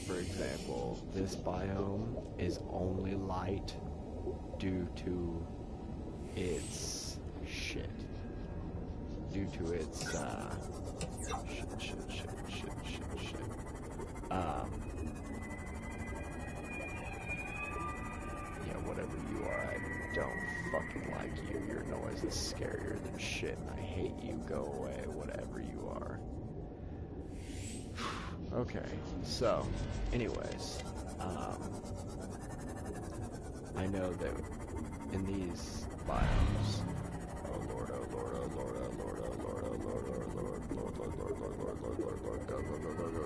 for example, this biome is only light due to its shit. Due to its, shit. Yeah, whatever you are, I don't fucking like you. Your noise is scarier than shit, and I hate you. Go away, whatever you are. Okay, so, anyways, I know that in these biomes, oh lord, oh lord, oh lord, oh lord, oh lord, oh lord, oh lord, lord, lord, lord, lord, lord, lord, lord, lord, go, go, go, go, go.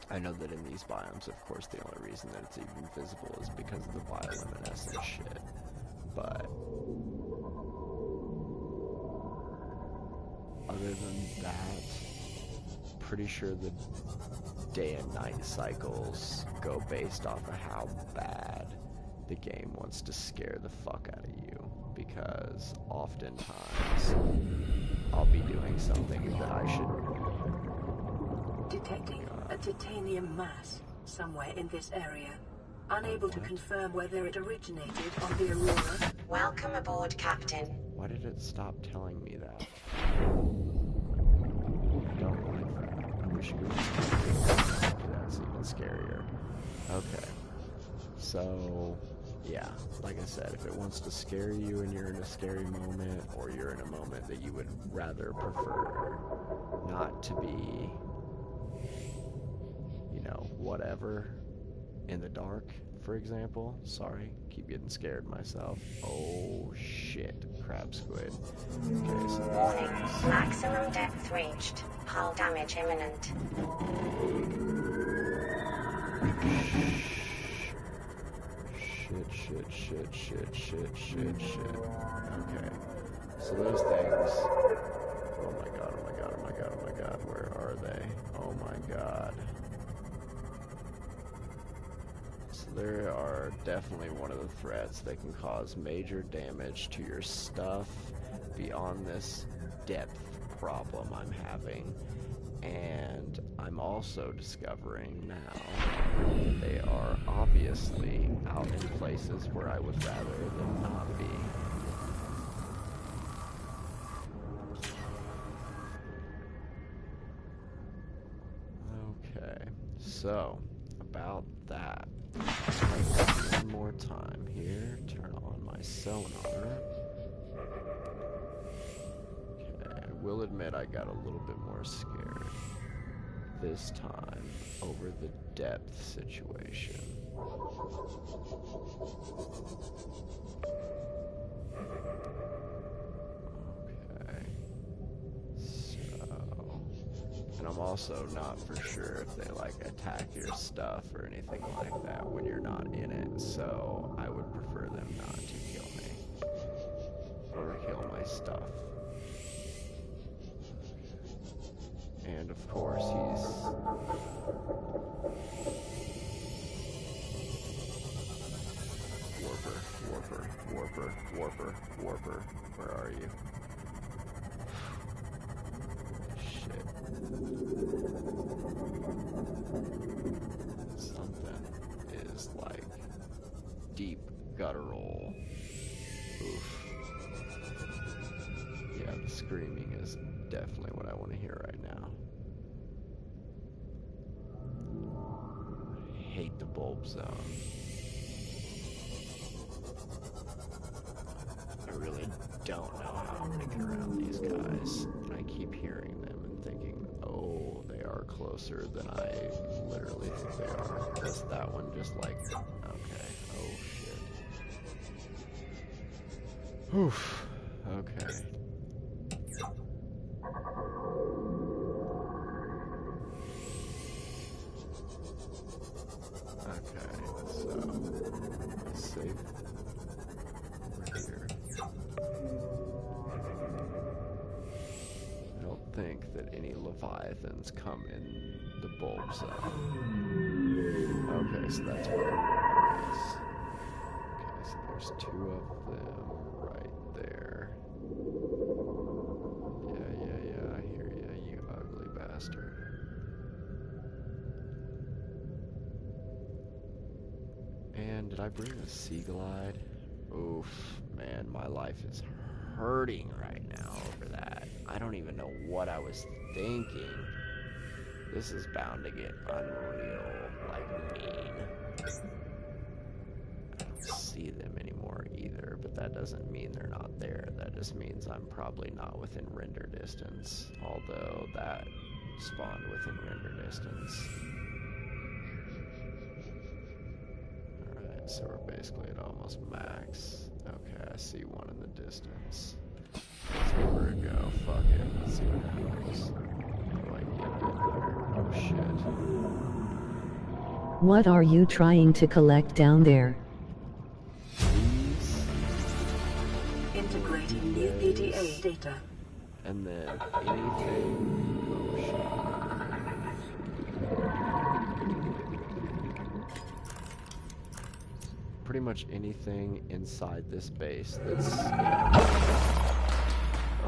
I know that in these biomes, of course, the only reason that it's even visible is because of the bioluminescent shit. But other than that, pretty sure the day and night cycles go based off of how bad the game wants to scare the fuck out of you. Because oftentimes, I'll be doing something that I should... Detecting a titanium mass somewhere in this area. Unable to confirm whether it originated on the Aurora. Welcome aboard, Captain. Why did it stop telling me that? I don't like that. I wish it would just that's even scarier. Okay. So, yeah, like I said, if it wants to scare you and you're in a scary moment, or you're in a moment that you would rather prefer not to be, you know, whatever, in the dark, for example. Sorry, keep getting scared myself. Oh shit, crab squid. Okay, so Warning, maximum depth reached. Hull damage imminent. Shit. Okay, so those things. Oh my god, where are they? Oh my god. So there are definitely one of the threats that can cause major damage to your stuff beyond this depth problem I'm having. And I'm also discovering now that they are obviously out in places where I would rather them not be. Okay, so about that. One more time here, turn on my sonar. Okay, I will admit I got a little bit more scared this time over the depth situation. Okay, so, and I'm also not for sure if they like attack your stuff or anything like that when you're not in it, so I would prefer them not to kill me or kill my stuff. And of course he's Warper, where are you? Shit. Something is like deep guttural. Oof. Yeah, the screaming is definitely what I want to hear right now. I hate the bulb zone. I really don't know how I'm gonna get around these guys. I keep hearing them and thinking, oh, they are closer than I literally think they are. Does that one just like, okay, oh shit. Oof, okay. Okay, so let's see. We're here. I don't think that any leviathans come in the bulb zone. Okay, so that's where the water is. Okay, so there's two of them right there. Yeah, I hear ya, you ugly bastard. And did I bring the sea glide? Oof, man, my life is hurting right now over that. I don't even know what I was thinking. This is bound to get unreal, like mean. I don't see them anymore either, but that doesn't mean they're not there. That just means I'm probably not within render distance, although that spawned within render distance. Alright, so we're basically at almost max. Okay, I see one in the distance. Let's give her a go. Fuck it. Let's see what happens. Do I get in there? Oh shit. What are you trying to collect down there? These, Integrating new PDA data. and then anything. Oh shit. Pretty much anything inside this base that's.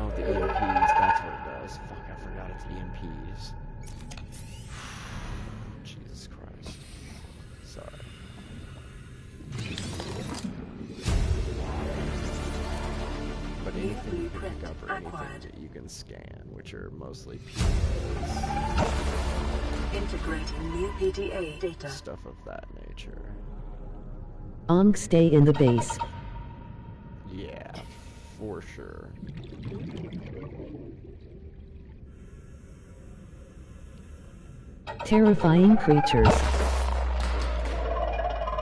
Oh, the EMPs, that's what it does. Fuck, I forgot it's EMPs. Jesus Christ. Sorry. But anything you can pick up or anything that you can scan, which are mostly PDAs. Integrating new PDA data. Stuff of that nature. Stay in the base. Yeah, for sure. Terrifying creatures.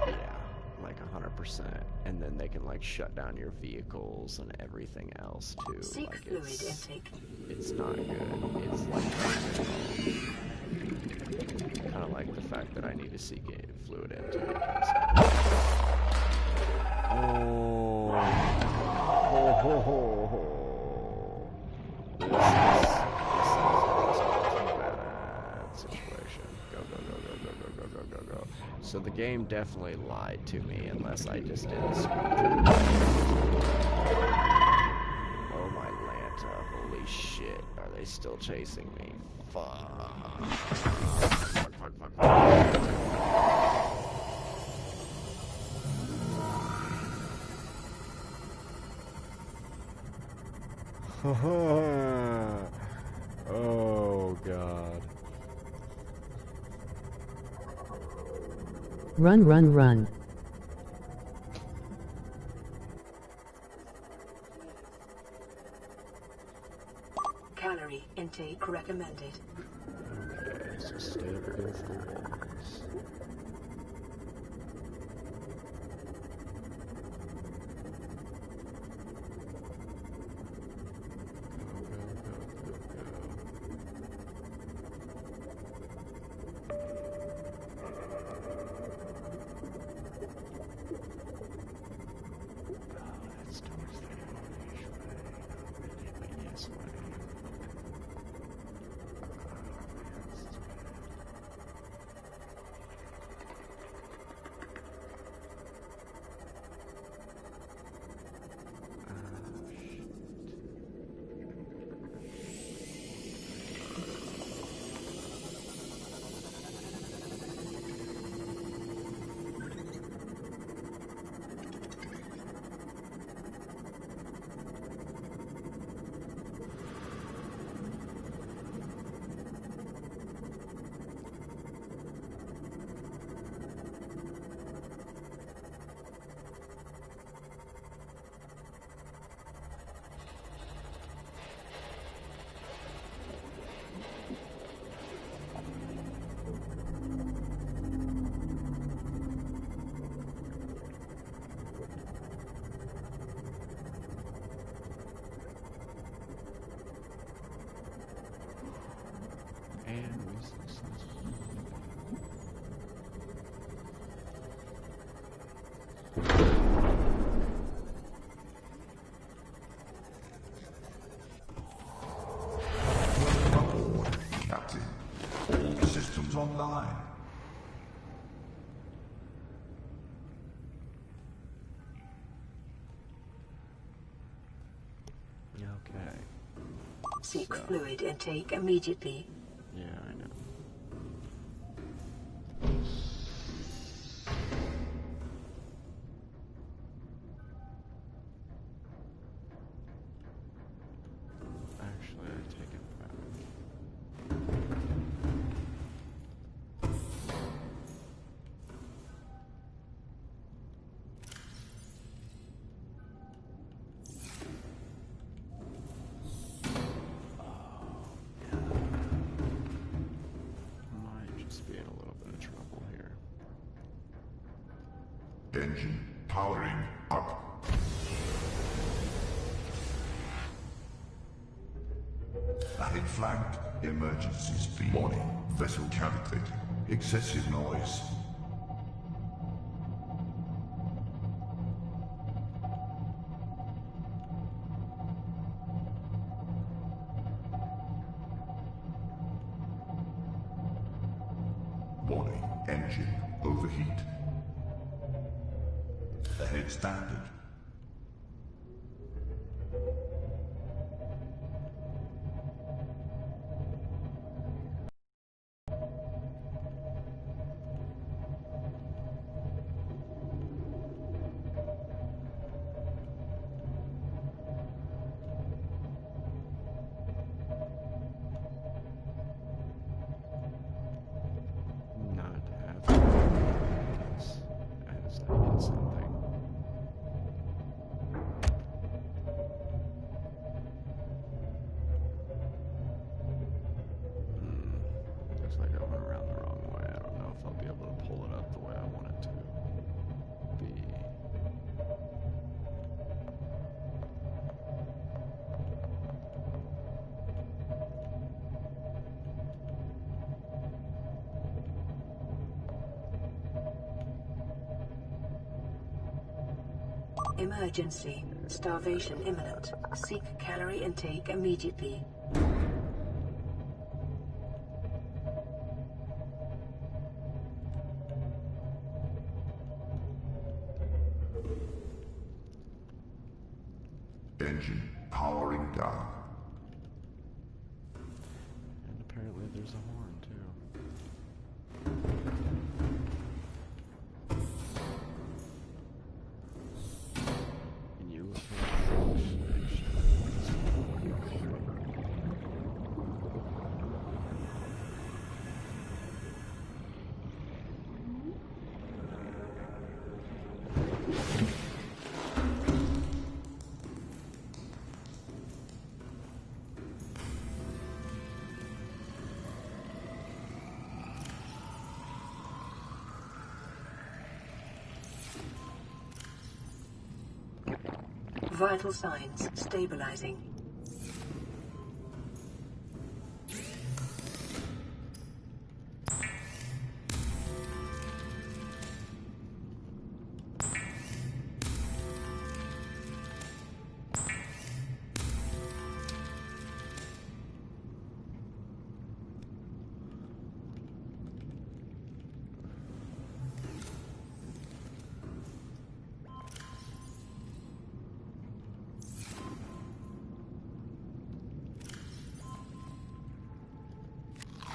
Yeah, like 100%. And then they can like shut down your vehicles and everything else too. Seek Like fluid intake. it's not good. It's like kind of like the fact that I need to seek fluid intake. Oh, ho, ho, ho, ho. This is a bad situation. Go, go, go, go, go, go, go, go, go, go. So the game definitely lied to me unless I just didn't screen. Oh my Lanta, holy shit. Are they still chasing me? Fuck. Fuck, fuck, fuck, fuck. Oh god. Run, run, run. Calorie intake recommended. Okay, so stay up against the walls. And resources. Aboard, Captain. All systems online. Okay. Seek So. fluid intake immediately. Yeah, I know. Actually, I take it back. Might just be in a little bit of trouble here. Engine powering up. Ahead flanked. Emergency speed. Warning. Vessel counterfeit. Excessive noise. Warning. Engine overheat. Ahead standard. Not happening. As I hit something. Looks like I went around the wrong way. I don't know if I'll be able to pull it up the way I want it to be. Emergency. Starvation imminent. Seek calorie intake immediately. Engine powering down. And apparently there's a horn too. And you look Vital signs stabilizing.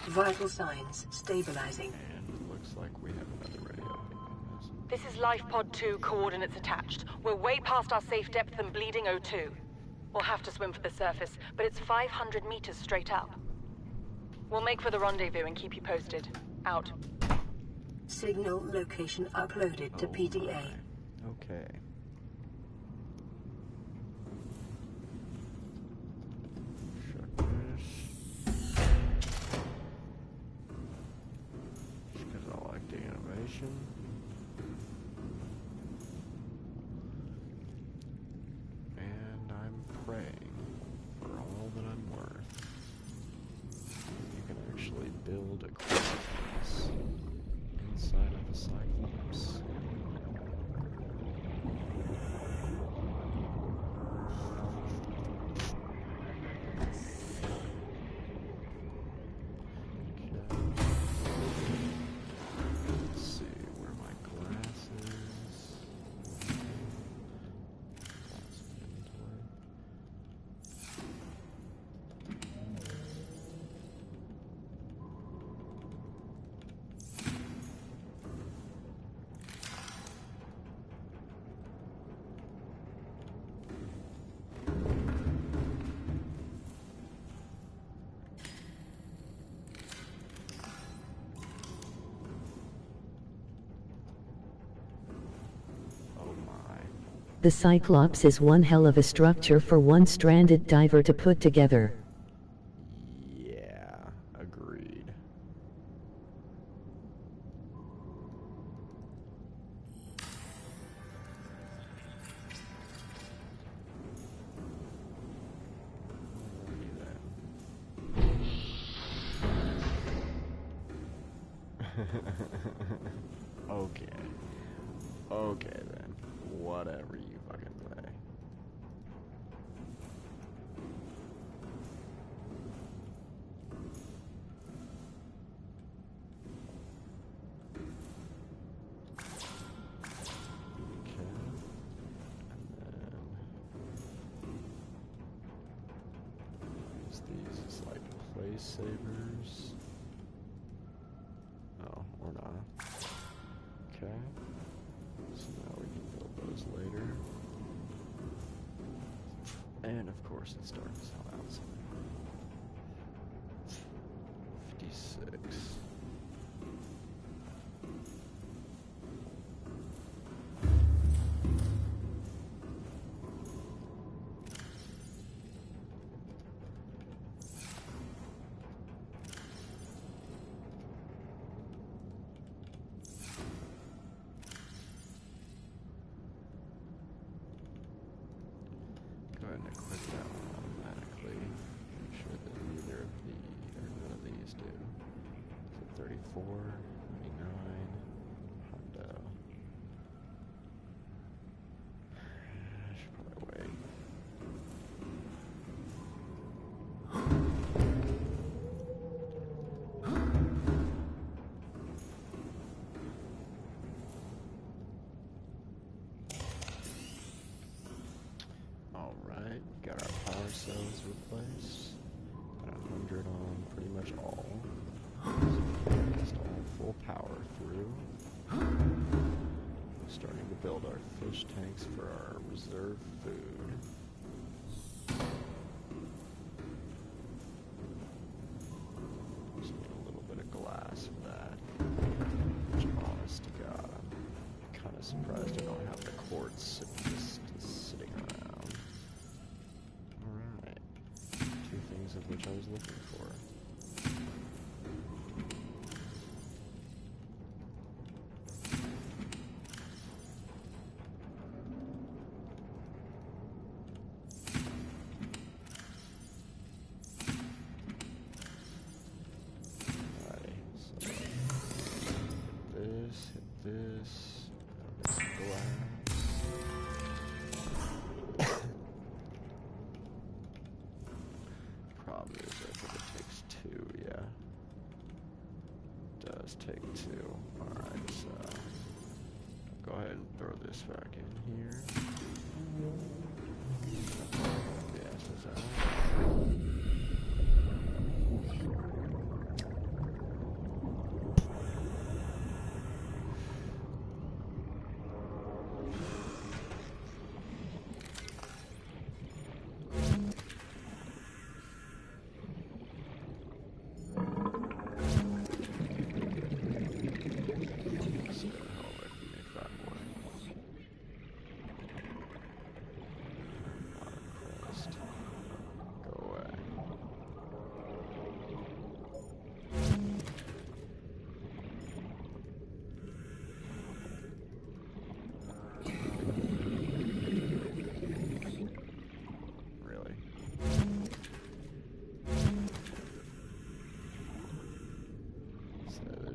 Vital signs stabilizing. And looks like we have another radio ping on this. This is Life Pod 2, coordinates attached. We're way past our safe depth and bleeding O2. We'll have to swim for the surface, but it's 500 meters straight up. We'll make for the rendezvous and keep you posted. Out. Signal location uploaded to PDA. My. Okay. Shut this. Just because I like the animation. And I'm praying for all that I'm worth. You can actually build aquariums inside of a Cyclops. The Cyclops is one hell of a structure for one stranded diver to put together. Yeah, agreed. Okay. Okay then. Whatever you fucking say. Okay. And then use these as like place savers. Oh, or not. Okay. So now we can build those later. And of course it's dark as hell outside. 56. Go ahead and equip that one automatically. Make sure that neither of the, or none of these do. So 34, 29, Hondo. I should probably wait. Alright, got our power cells replaced. Got 100 on pretty much all. Just all full power through. Starting to build our fish tanks for our reserve food. Just need a little bit of glass for that. Which, honest to God, I'm kind of surprised I don't have the quartz just sitting around. Alright. Two things of which I was looking for. Alrighty, so hit this, glass. Problem is, I think it takes two, yeah. It does take two. Alright, so go ahead and throw this back in here. Yes, that's that.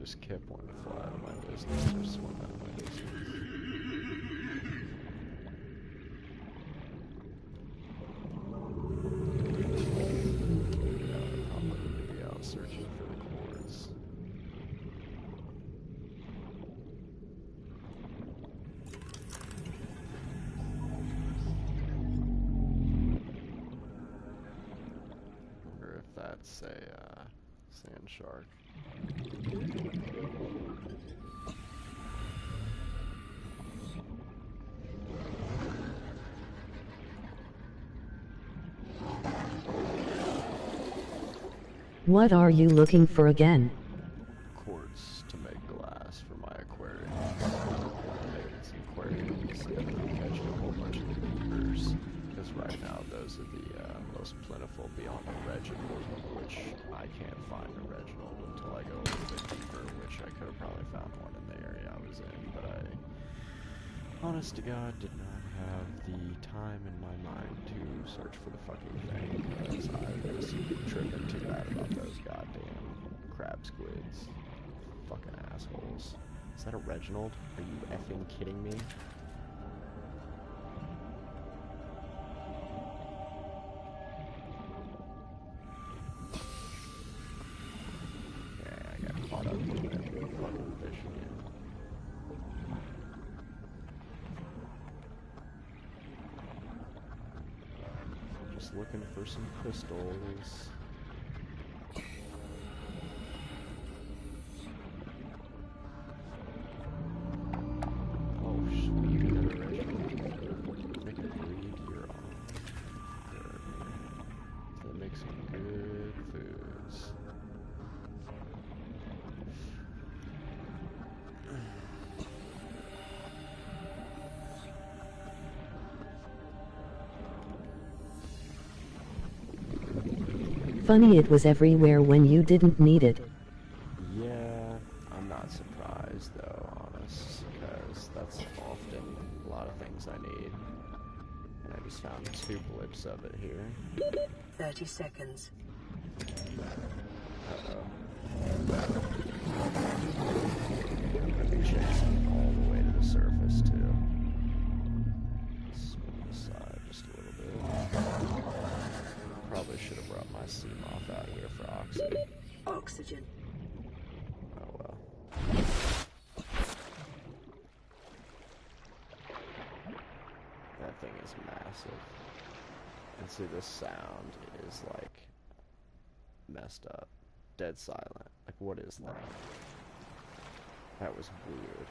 just Kip wanting to fly out of my business or swim out of my business. Probably need to be out searching for the cords. Wonder if that's a sand shark. What are you looking for again? Quartz to make glass for my aquarium. Making some aquariums and catching a whole bunch of beavers. Because right now those are the most plentiful beyond the Reginald, which I can't find a Reginald until I go a little bit deeper, which I could have probably found one in the area I was in, but I, honest to God, did not have the time in my mind to search for the fucking thing, because I was tripping too bad about those goddamn crab squids. Fucking assholes. Is that a Reginald? Are you effing kidding me? Yeah, I got caught up in that fucking fish again. Just looking for some crystals. Oh, sweet. Got a Reginald. Make it breed your own. Good. They make some good foods. Funny it was everywhere when you didn't need it. Yeah, I'm not surprised though, honest, because that's often a lot of things I need. And I just found 2 blips of it here. 30 seconds. Uh-oh. I'm gonna be chasing all the way to the surface too. Swim aside just a little bit. Probably should have brought my sea moth out here for oxygen. Oxygen. Oh well. That thing is massive. And see, this sound is like messed up. Dead silent. Like, what is that? That was weird.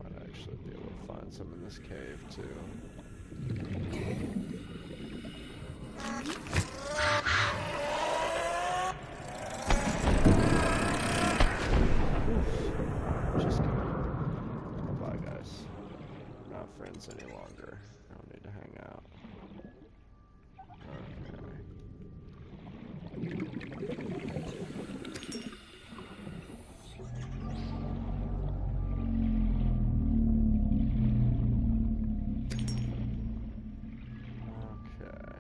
Might actually be able to find some in this cave too. Just kidding. Bye guys. We're not friends any longer. I don't need to hang out. Okay.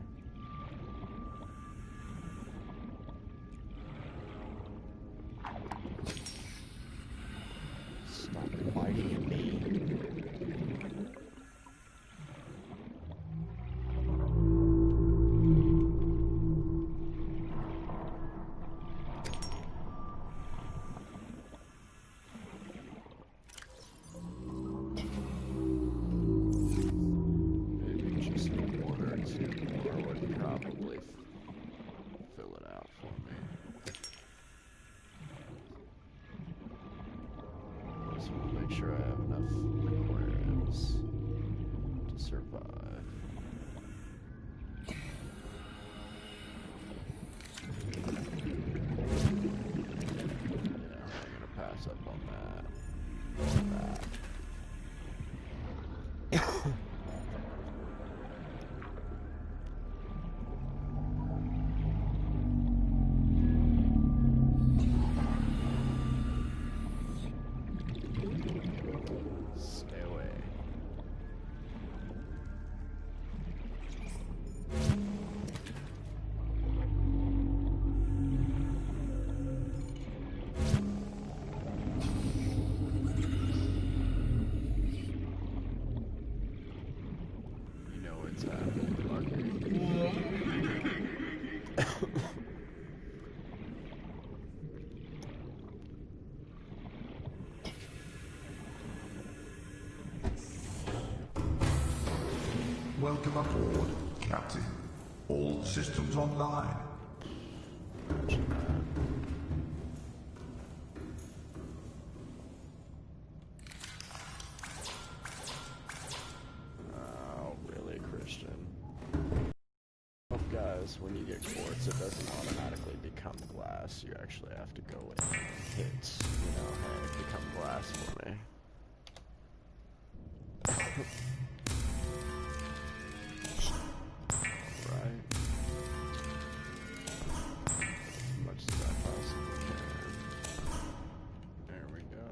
Stop biting me. Maybe just 1 or 2 more would probably fill it out for me. Just want to make sure I have enough aquariums to survive. Yeah, I'm gonna pass up on that. systems online. Imagine that. Oh, really, Christian? Oh, guys, when you get quartz, it doesn't automatically become glass. You actually have to go and hit, hey, become glass for me. Right. As much as I possibly can. There we go.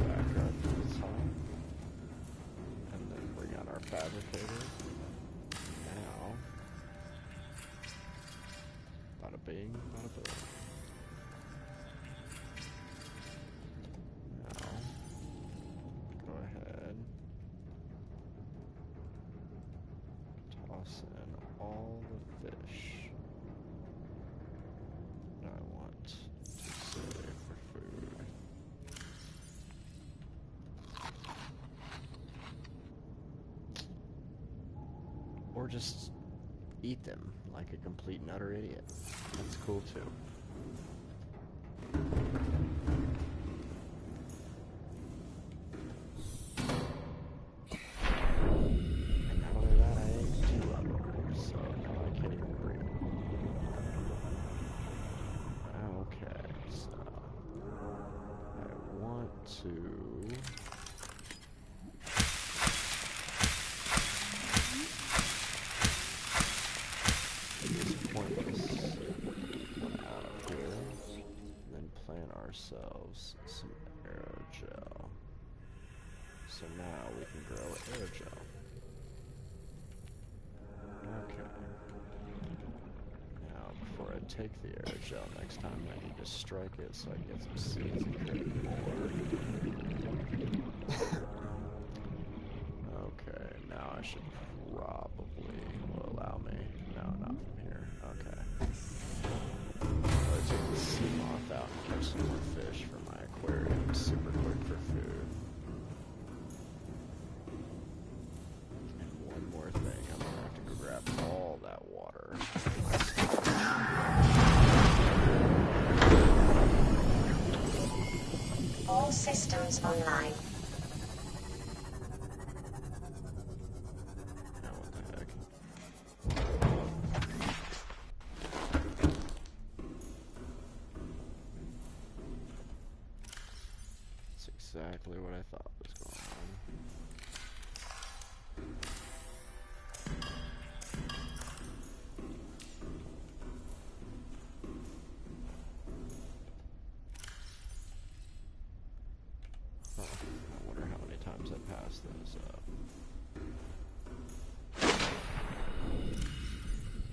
Back up to the top. And then bring out our fabricator. Now. Bada bing, bada boom. Now. Go ahead. Toss in all the fish that I want to save for food. Or just eat them like a complete and utter idiot. That's cool too. And not only that, I ate 2 of them, so now I can't even breathe. Okay, so I want to just point this one out of here, and then plant ourselves some aerogel. So now we can grow aerogel. Okay. Now, before I take the aerogel next time, I need to strike it so I can get some seeds and create more. Okay, now I should probably will allow me. No, not from here. Okay. I'll take the sea moth out and catch some more fish for my aquarium. Super quick for food. And one more thing, I'm gonna have to go grab all that water. All systems online. Now what the heck? That's exactly what I thought was going on. Huh. I wonder how many times I passed those up.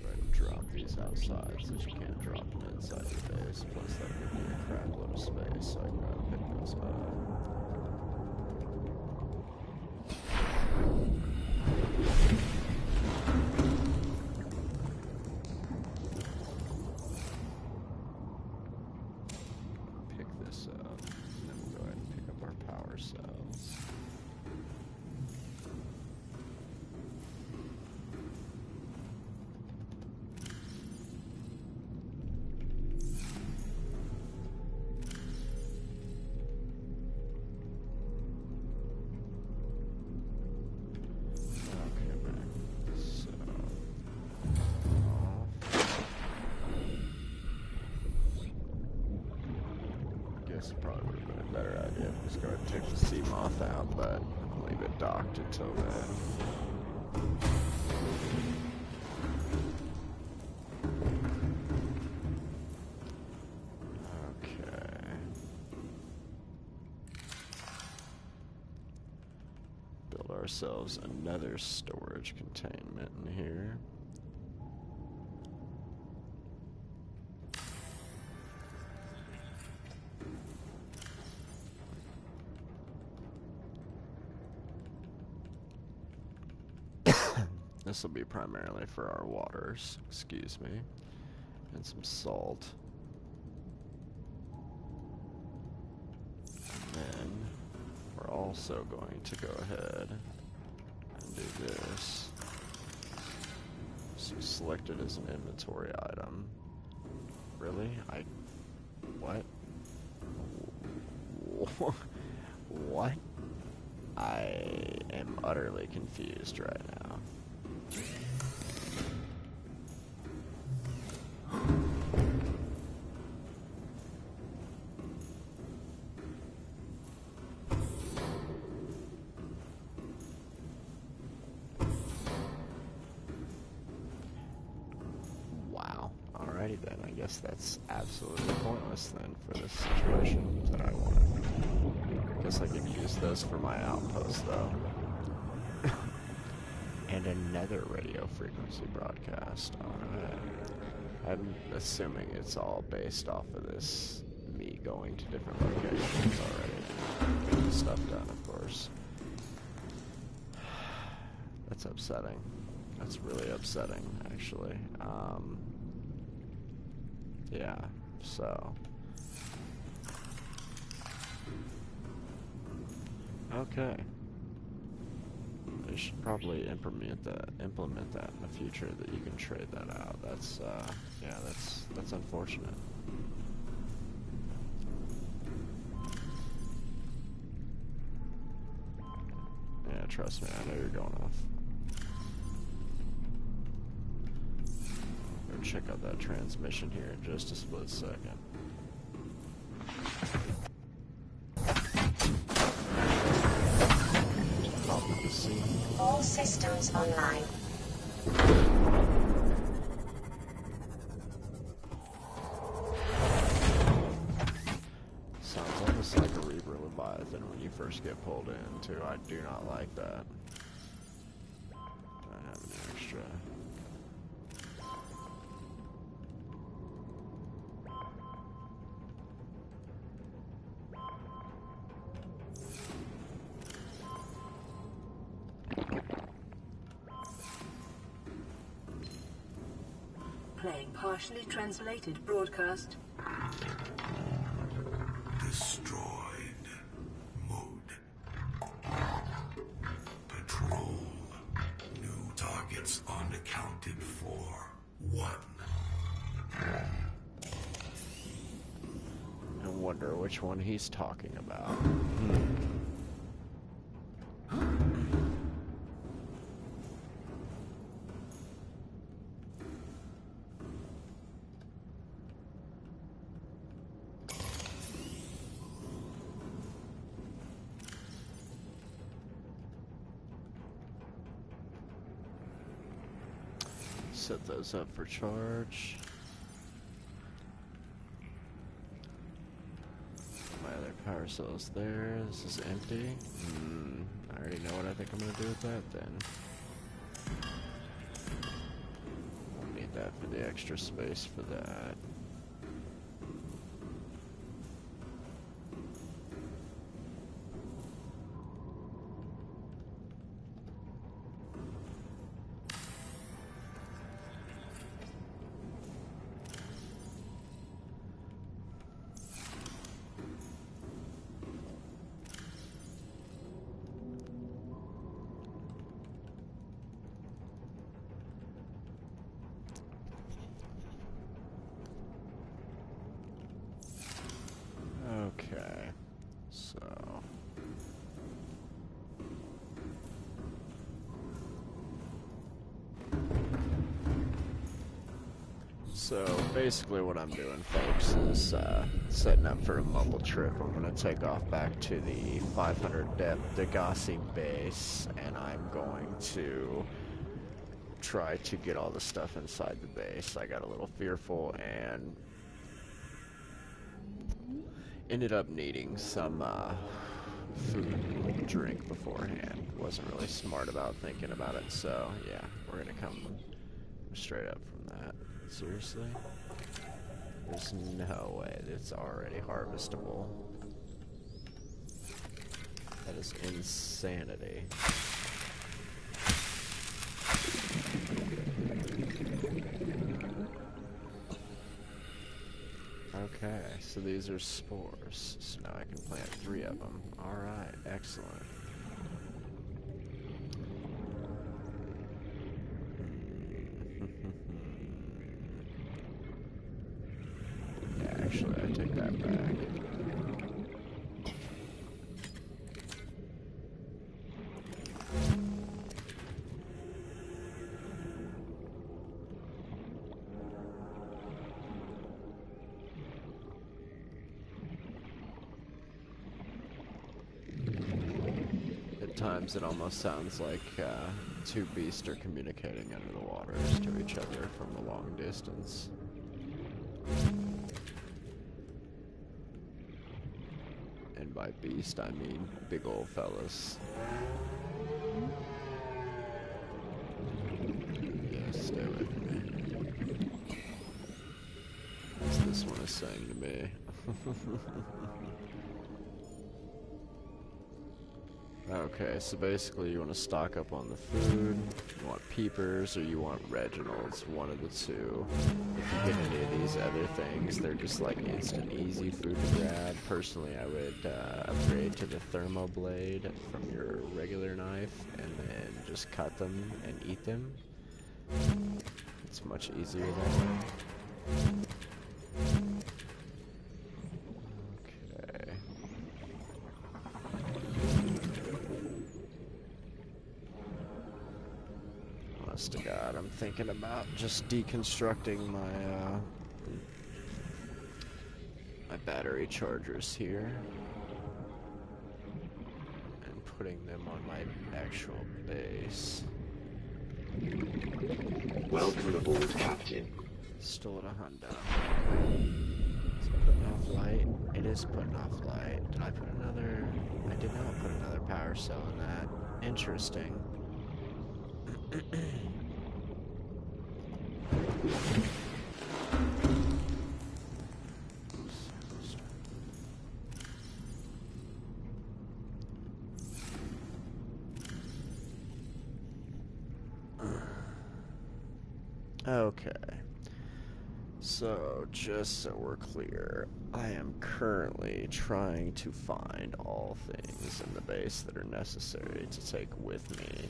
Go ahead and drop these outside since you can't drop them inside your base. Plus that gives me a crap load of space so I can go ahead and pick those up. Pick this up, and then we'll go ahead and pick up our power cells. Okay, man. So, I guess it probably would have been a better idea to just go ahead and take the sea moth out, but leave it docked until then. Okay. Build ourselves another storage containment in here. This will be primarily for our waters, excuse me, and some salt. And then we're also going to go ahead and do this. Selected as an inventory item. Really? What? What? I am utterly confused right now. Wow. Alrighty then, I guess that's absolutely pointless then for this situation that I want. Guess I could use those for my outpost though. And another radio frequency broadcast. Alright. I'm assuming it's all based off of this, me going to different locations already. Getting stuff done, of course. That's upsetting. That's really upsetting, actually. Yeah, so. Okay. They should probably implement that in the future, that you can trade that out. That's yeah, that's unfortunate. Yeah, trust me, I know you're going off. Go check out that transmission here in just a split second. All systems online. Sounds almost like a Reaper Leviathan when you first get pulled in, too. I do not like that. I have an extra. Playing partially translated broadcast. Destroyed. Mode. Patrol. New targets unaccounted for. 1. I wonder which one he's talking about. Set those up for charge. My other power cell's there. This is empty. I already know what I think I'm gonna do with that then. I'll need that for the extra space for that. Okay, so basically what I'm doing, folks, is setting up for a mobile trip. I'm going to take off back to the 500 depth Degassi base, and I'm going to try to get all the stuff inside the base. I got a little fearful and ended up needing some food and drink beforehand. Wasn't really smart about thinking about it, so yeah, we're gonna come straight up from that. Seriously? There's no way it's already harvestable. That is insanity. Okay, so these are spores. So now I can plant 3 of them. Alright, excellent. actually, I take that back. At times it almost sounds like two beasts are communicating under the waters to each other from a long distance. And by beast, I mean big old fellas. Yeah, stay with me. As this one is saying to me. Okay, so basically you want to stock up on the food, you want peepers, or you want Reginald's, one of the two. If you get any of these other things, they're just like instant easy food to grab. Personally, I would upgrade to the thermo blade from your regular knife, and then just cut them and eat them. It's much easier that way. To God, I'm thinking about just deconstructing my my battery chargers here and putting them on my actual base. Welcome aboard, Captain. Stole a hundo. Is it putting off light? It is putting off light. Did I put another? I did not put another power cell in that. Interesting. Okay. So, just so we're clear, I am currently trying to find all things in the base that are necessary to take with me.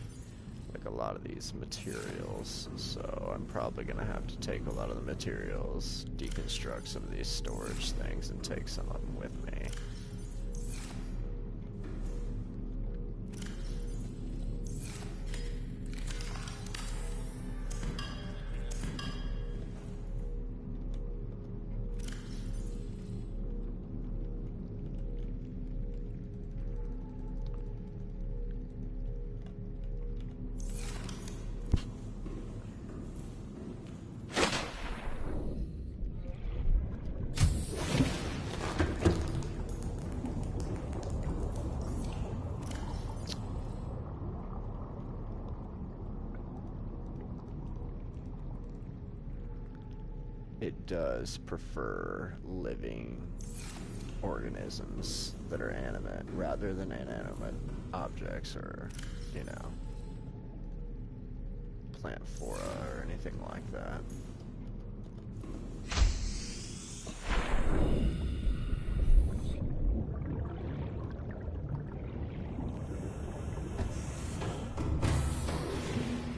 Like a lot of these materials, so I'm probably gonna have to take a lot of the materials, deconstruct some of these storage things, and take some of them with me. It does prefer living organisms that are animate rather than inanimate objects or, you know, plant flora or anything like that.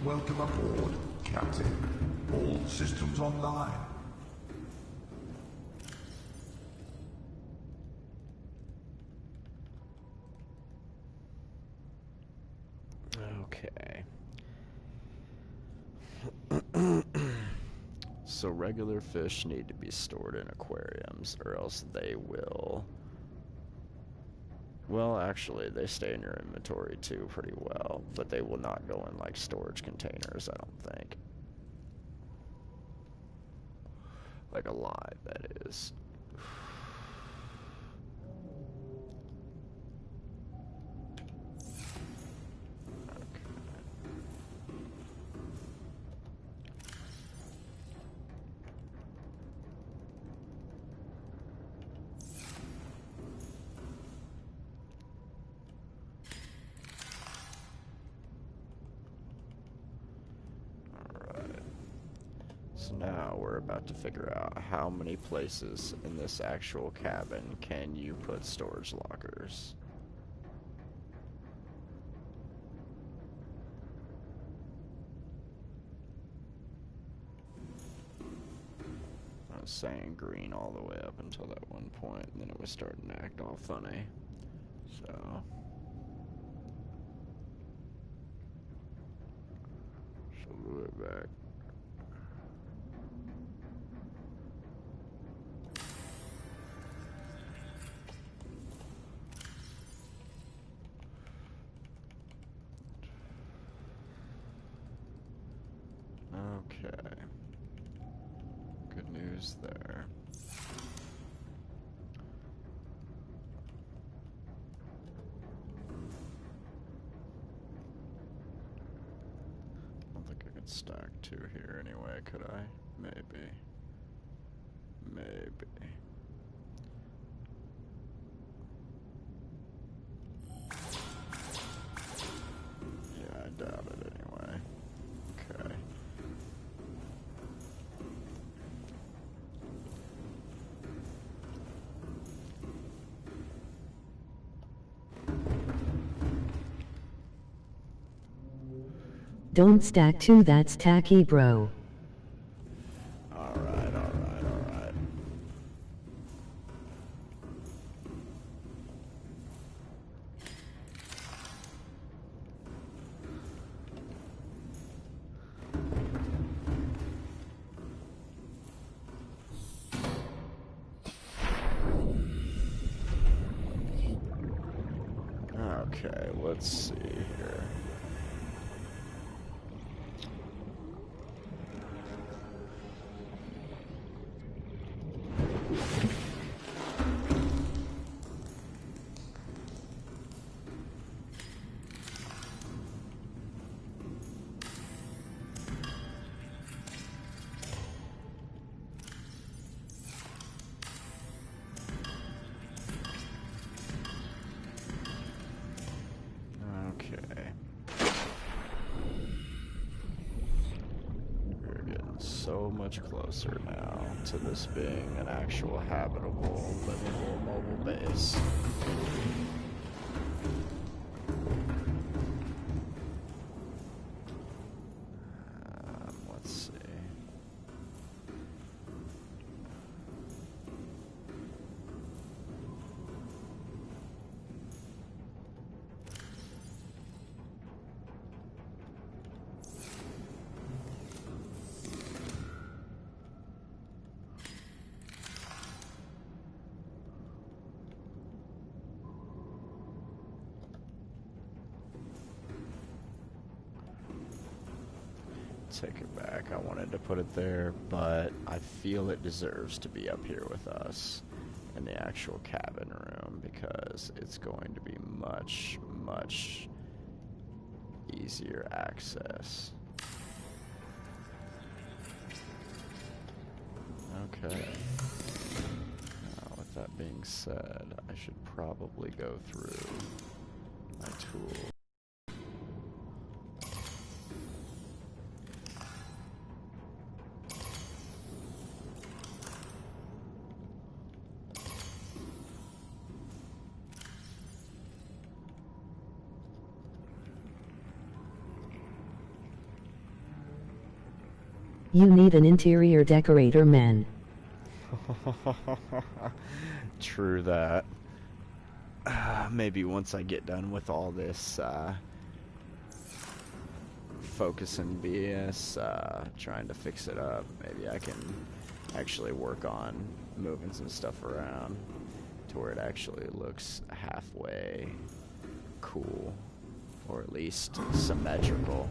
Welcome aboard, Captain. All systems online. Okay. So regular fish need to be stored in aquariums or else they will... Well, actually, they stay in your inventory too pretty well, but they will not go in like storage containers, I don't think. Like alive, that is. Now we're about to figure out how many places in this actual cabin can you put storage lockers. Let's saying green all the way up until that one point, and then it was starting to act all funny. So, move it back. Okay. Good news there. I don't think I could stack two here anyway, could I? Maybe. Maybe. Yeah, I doubt it anyway. Okay. Don't stack two, that's tacky, bro. Alright, alright, alright. Okay, let's see here. Okay. We're getting so much closer now to this being an actual habitable, livable mobile base. Let's see. Take it back. I wanted to put it there, but I feel it deserves to be up here with us in the actual cabin room because it's going to be much, much easier access. Okay. Now, with that being said, I should probably go through my tools. You need an interior decorator, man. True that. Maybe once I get done with all this focus and BS, trying to fix it up, maybe I can actually work on moving some stuff around to where it actually looks halfway cool, or at least symmetrical.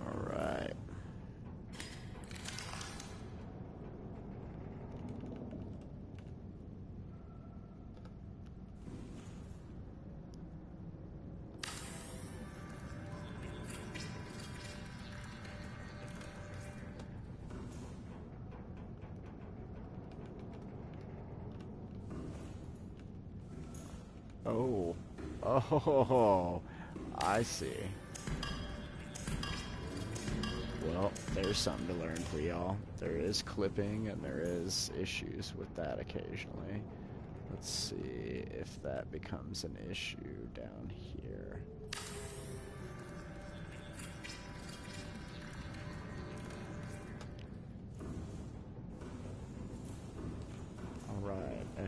Alright. Oh. Oh, I see. Well, there's something to learn for y'all. There is clipping and there is issues with that occasionally. Let's see if that becomes an issue down here.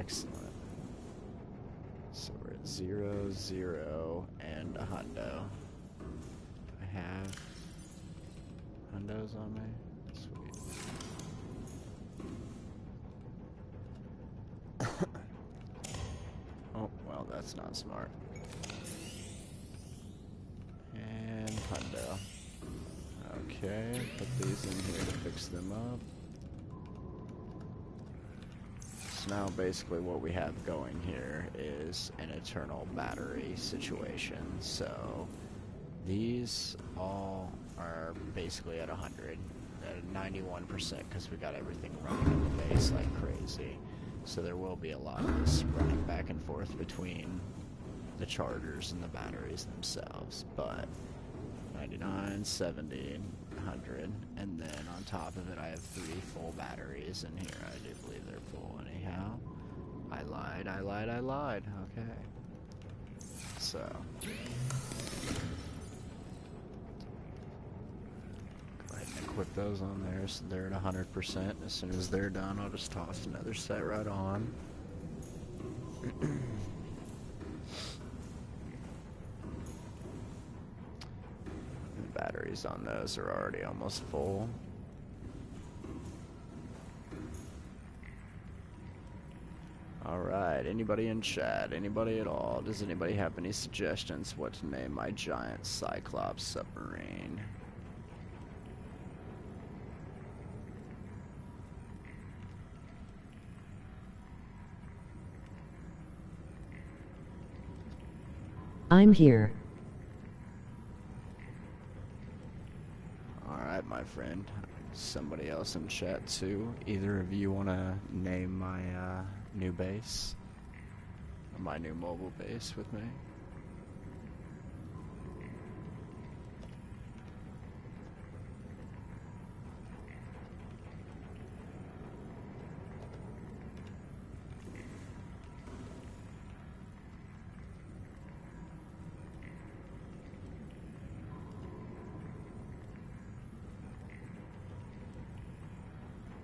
Excellent. So we're at 0, 0, and a hundo. Do I have hundos on me? Sweet. Oh, well, that's not smart. And hundo. Okay, put these in here to fix them up. So now basically what we have going here is an eternal battery situation. So these all are basically at 100, at 91% because we got everything running in the base like crazy. So there will be a lot of this running back and forth between the chargers and the batteries themselves, but 99, 70, 100, and then on top of it I have 3 full batteries in here. I do believe they're full anyhow. I lied. Okay. So go ahead and equip those on there so they're at 100%. As soon as they're done, I'll just toss another set right on. Batteries on those are already almost full. Alright, anybody in chat? Anybody at all? Does anybody have any suggestions what to name my giant Cyclops submarine? I'm here. Alright, my friend. Somebody else in chat too. Either of you want to name my new base? Or my new mobile base with me?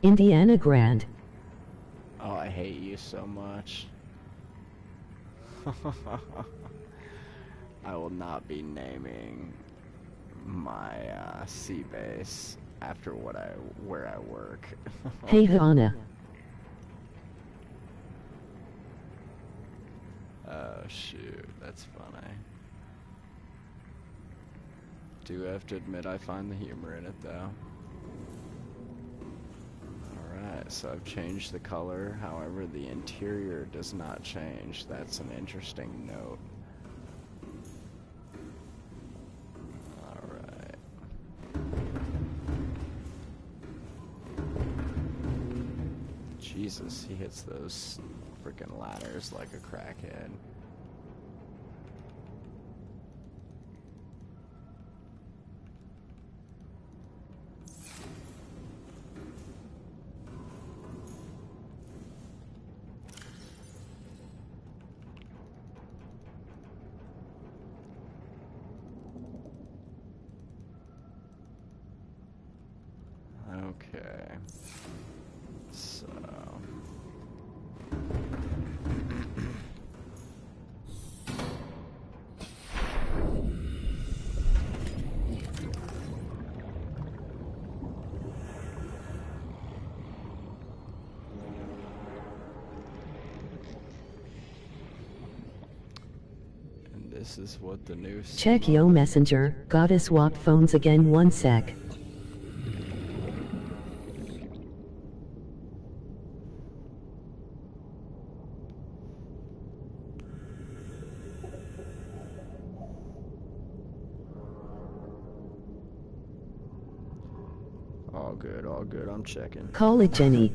Indiana Grand. Oh, I hate you so much. I will not be naming my sea base after where I work. Hey Hana. Oh shoot, that's funny. Do have to admit I find the humor in it though. Alright, so I've changed the color, however the interior does not change. That's an interesting note. Alright. Jesus, he hits those freaking ladders like a crackhead. Okay. So and this is what the new Check yo messenger, gotta swap phones again 1 sec. all good, I'm checking. Call it Jenny.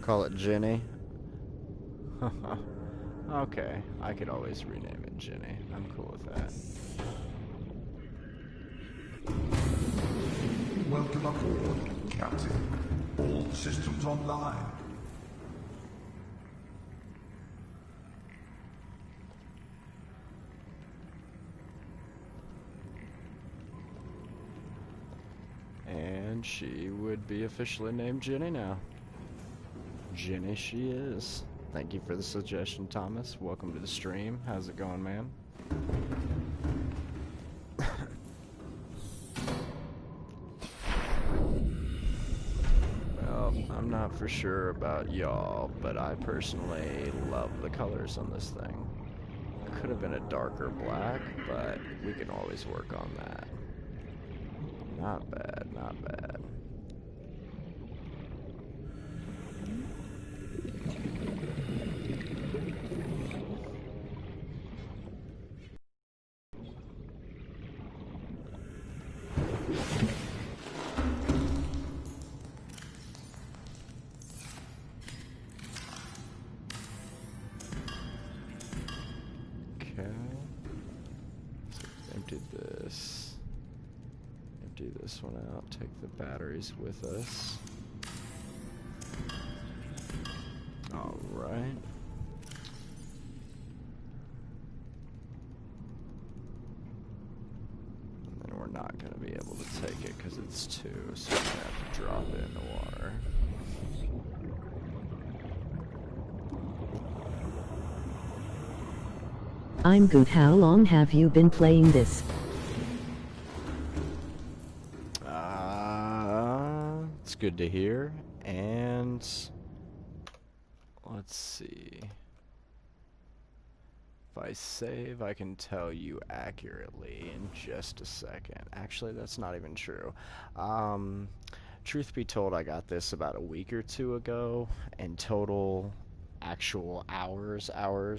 Call it Jenny. Okay, I could always rename it Jenny. I'm cool with that. Welcome aboard, Captain. All systems online. And she would be officially named Jenny now. Jenny she is. Thank you for the suggestion, Thomas. Welcome to the stream. How's it going, man? Well, I'm not for sure about y'all, but I personally love the colors on this thing. Could have been a darker black, but we can always work on that. Not bad, not bad. Empty this one out, take the batteries with us. Alright. And then we're not going to be able to take it because it's 2, so we're going to have to drop it in the water. I'm good. How long have you been playing this? It's good to hear. And let's see. If I save, I can tell you accurately in just a second. Actually, that's not even true. Truth be told, I got this about a week or 2 ago, and total actual hours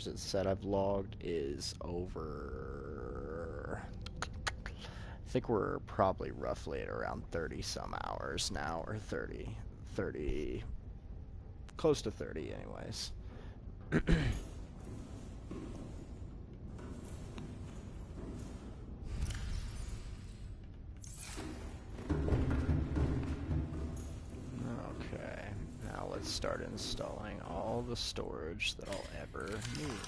it said I've logged is over, I think we're probably roughly at around 30 some hours now, or 30, close to 30 anyways. Okay, now let's start installing all the storage that I'll ever need.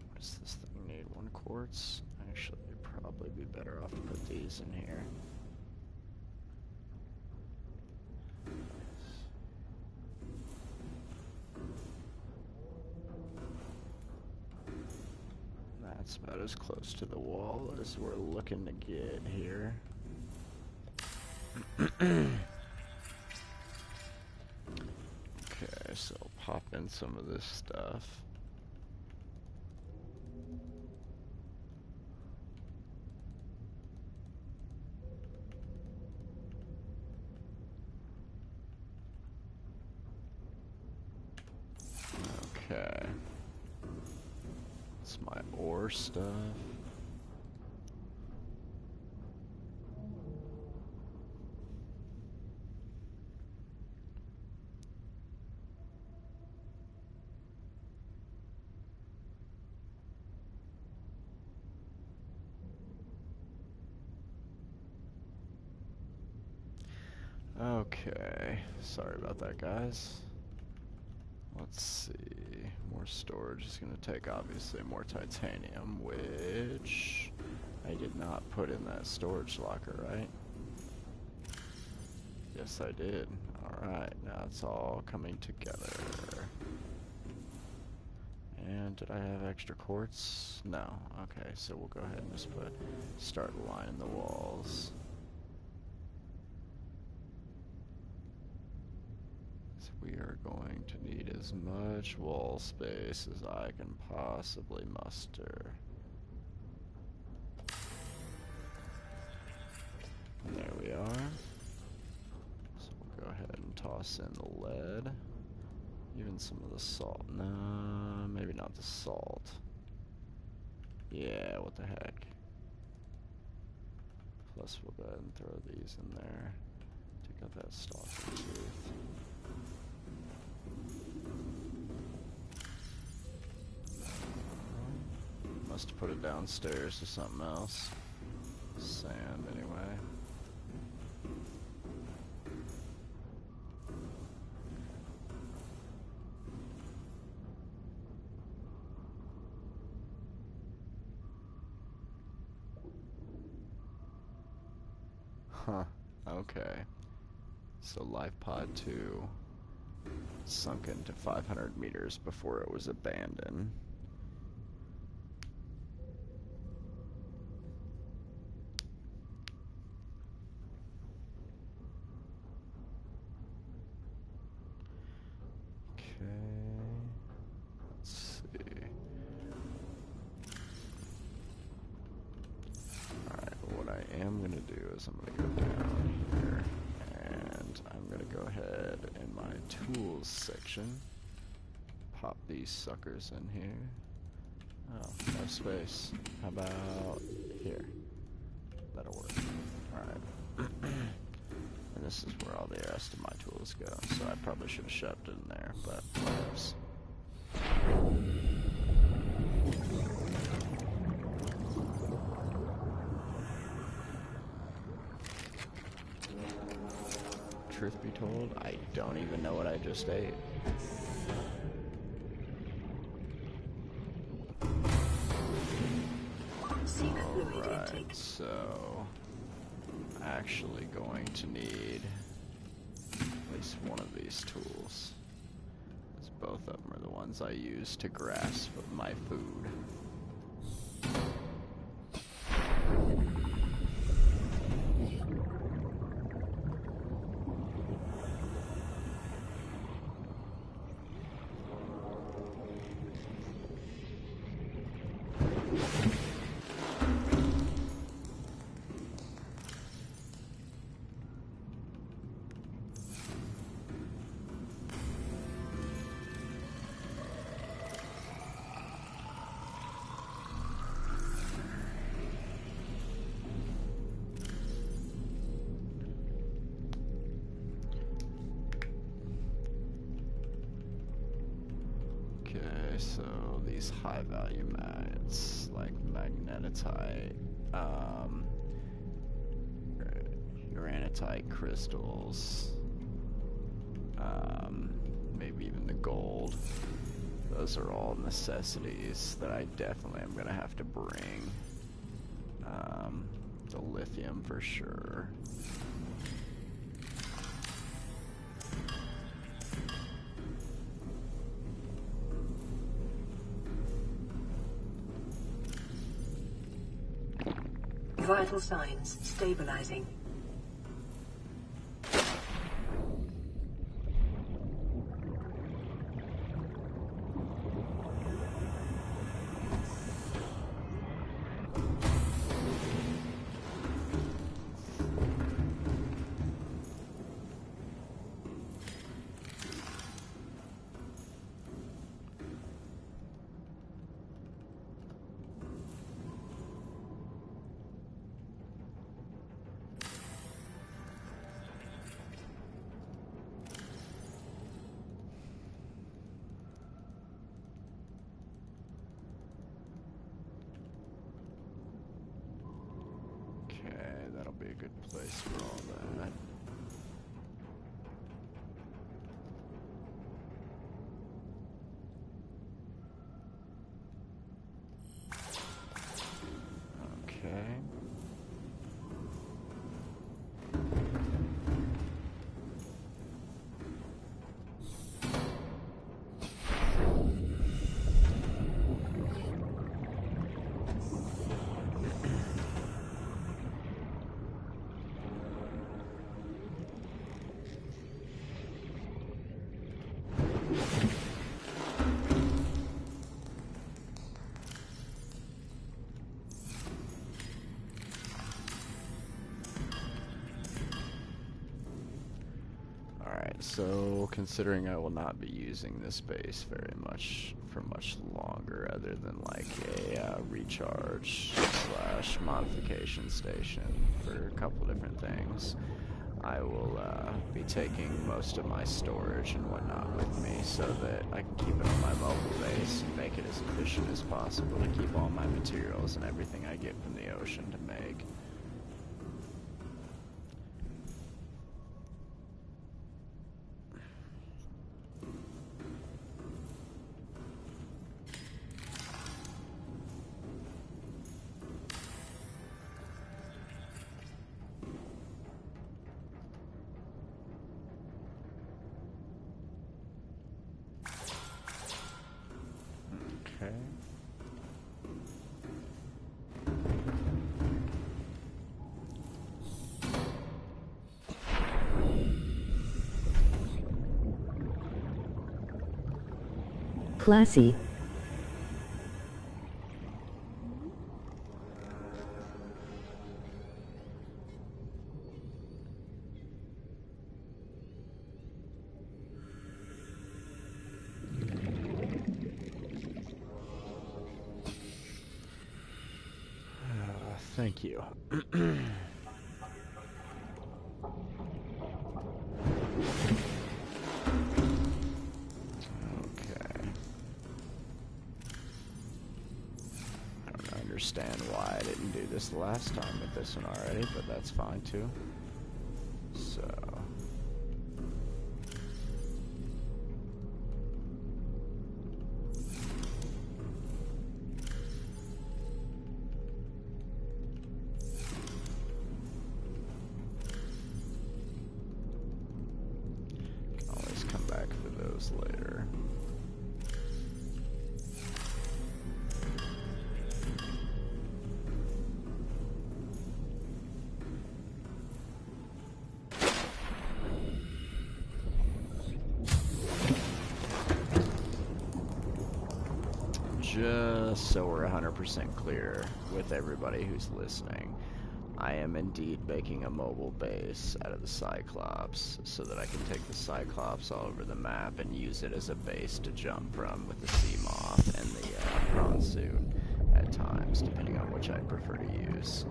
What does this thing need? 1 quartz? Actually, it'd probably be better off to put these in here. That's about as close to the wall as we're looking to get here. Okay, so I'll pop in some of this stuff. Okay. It's my ore stuff. Okay, sorry about that, guys. Let's see, more storage is going to take obviously more titanium, which I did not put in that storage locker, right? Yes, I did. Alright, now it's all coming together. And did I have extra quartz? No. Okay, so we'll go ahead and just start lining the walls. We are going to need as much wall space as I can possibly muster. There we are. So we'll go ahead and toss in the lead. Even some of the salt. No, maybe not the salt. Yeah, what the heck. Plus we'll go ahead and throw these in there. Take out that stalking tooth. Must have put it downstairs to something else. Sand, anyway. Huh. Okay. So Life Pod 2 sunk into 500 meters before it was abandoned. Okay. Let's see. Alright, what I am going to do is I'm going to go down here, and I'm going to go ahead in my tools section, pop these suckers in here. Oh, no space. How about here? That'll work. Alright. And this is where all the rest of my tools go, so I probably should have shoved it in there, but whatevs. Truth be told, I don't even know what I just ate. Alright, so I'm actually going to need at least one of these tools, because both of them are the ones I use to grasp my food. Okay, so these high value mats like magnetite, granitite crystals, maybe even the gold. Those are all necessities that I definitely am gonna have to bring. The lithium for sure. Vital signs stabilizing. That'll be a good place for all that. Okay. So, considering I will not be using this base very much for much longer, other than like a recharge / modification station for a couple different things, I will be taking most of my storage and whatnot with me so that I can keep it on my mobile base and make it as efficient as possible to keep all my materials and everything I get from the ocean to make. Classy. Thank you. Okay. I don't understand why I didn't do this the last time with this one already, but that's fine too. So... can always come back for those later. Just so we're 100% clear with everybody who's listening, I am indeed making a mobile base out of the Cyclops so that I can take the Cyclops all over the map and use it as a base to jump from with the Seamoth and the prawn suit at times, depending on which I prefer to use.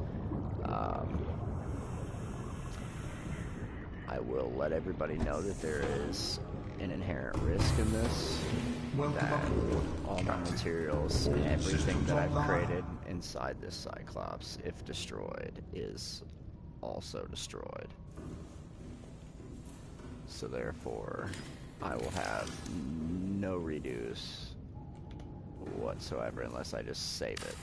I will let everybody know that there is an inherent risk in this, that all my materials, everything that I've created inside this Cyclops, if destroyed, is also destroyed. So therefore, I will have no redos whatsoever unless I just save it.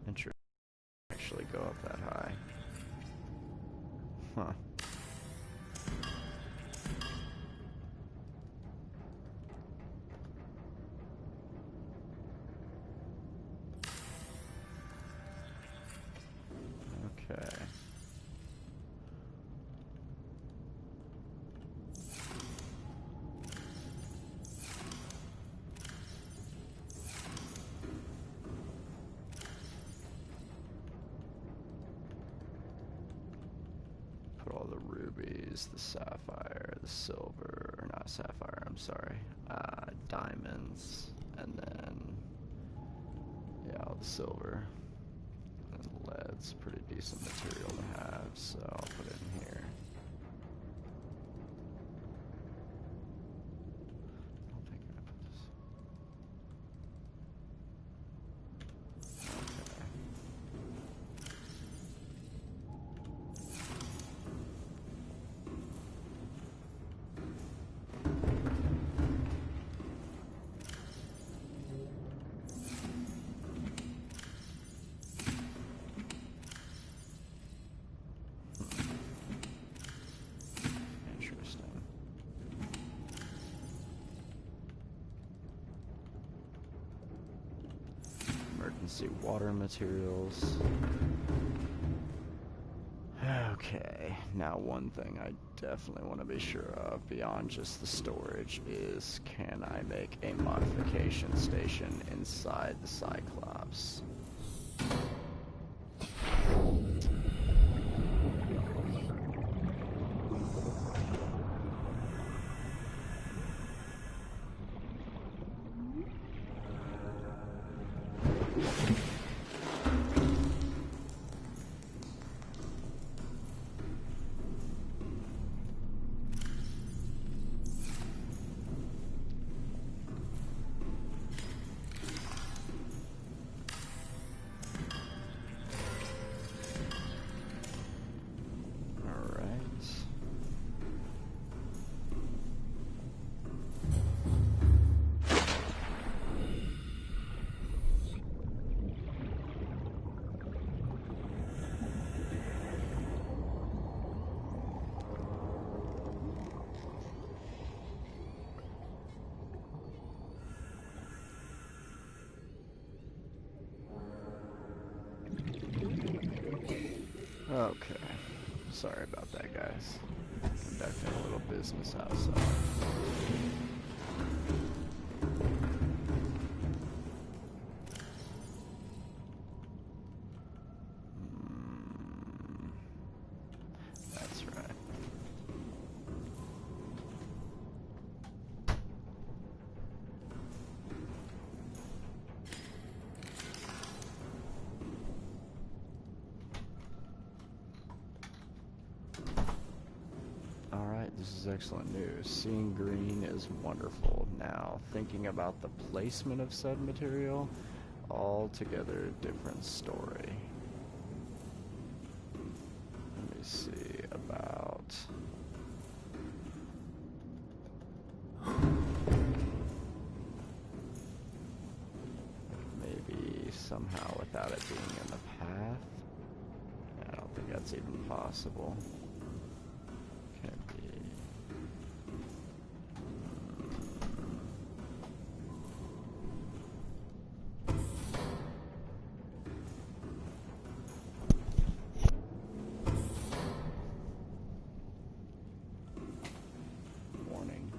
Interesting. Actually go up that high. Huh. Okay. Put all the rubies, the sapphire, the silver, or not sapphire, I'm sorry, diamonds, and then, yeah, all the silver. And lead's a pretty decent material to have, so I'll put it in here. I don't think I'm gonna put this. Okay. Interesting. Emergency water materials. Okay, now one thing I definitely want to be sure of beyond just the storage is, can I make a modification station inside the Cyclops? Okay. Sorry about that, guys. Conducting a little business outside. That's right. Alright, this is excellent news. Seeing green is wonderful. Now, thinking about the placement of said material, altogether different story. Let me see about... maybe somehow without it being in the path? Yeah, I don't think that's even possible. Can't be... warning.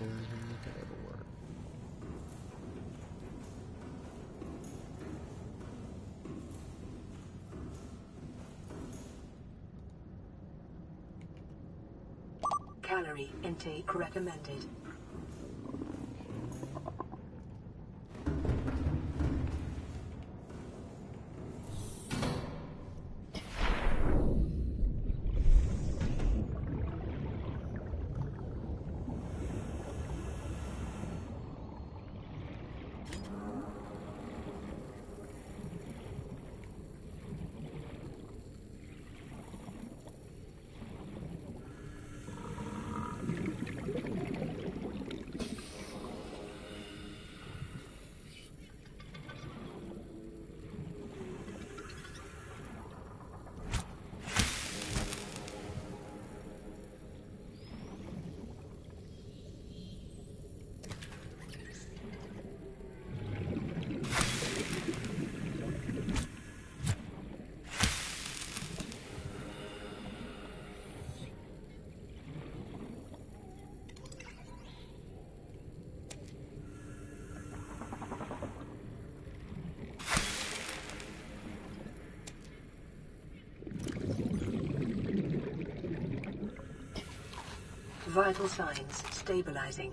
It'll work. Calorie intake recommended. Vital signs stabilizing.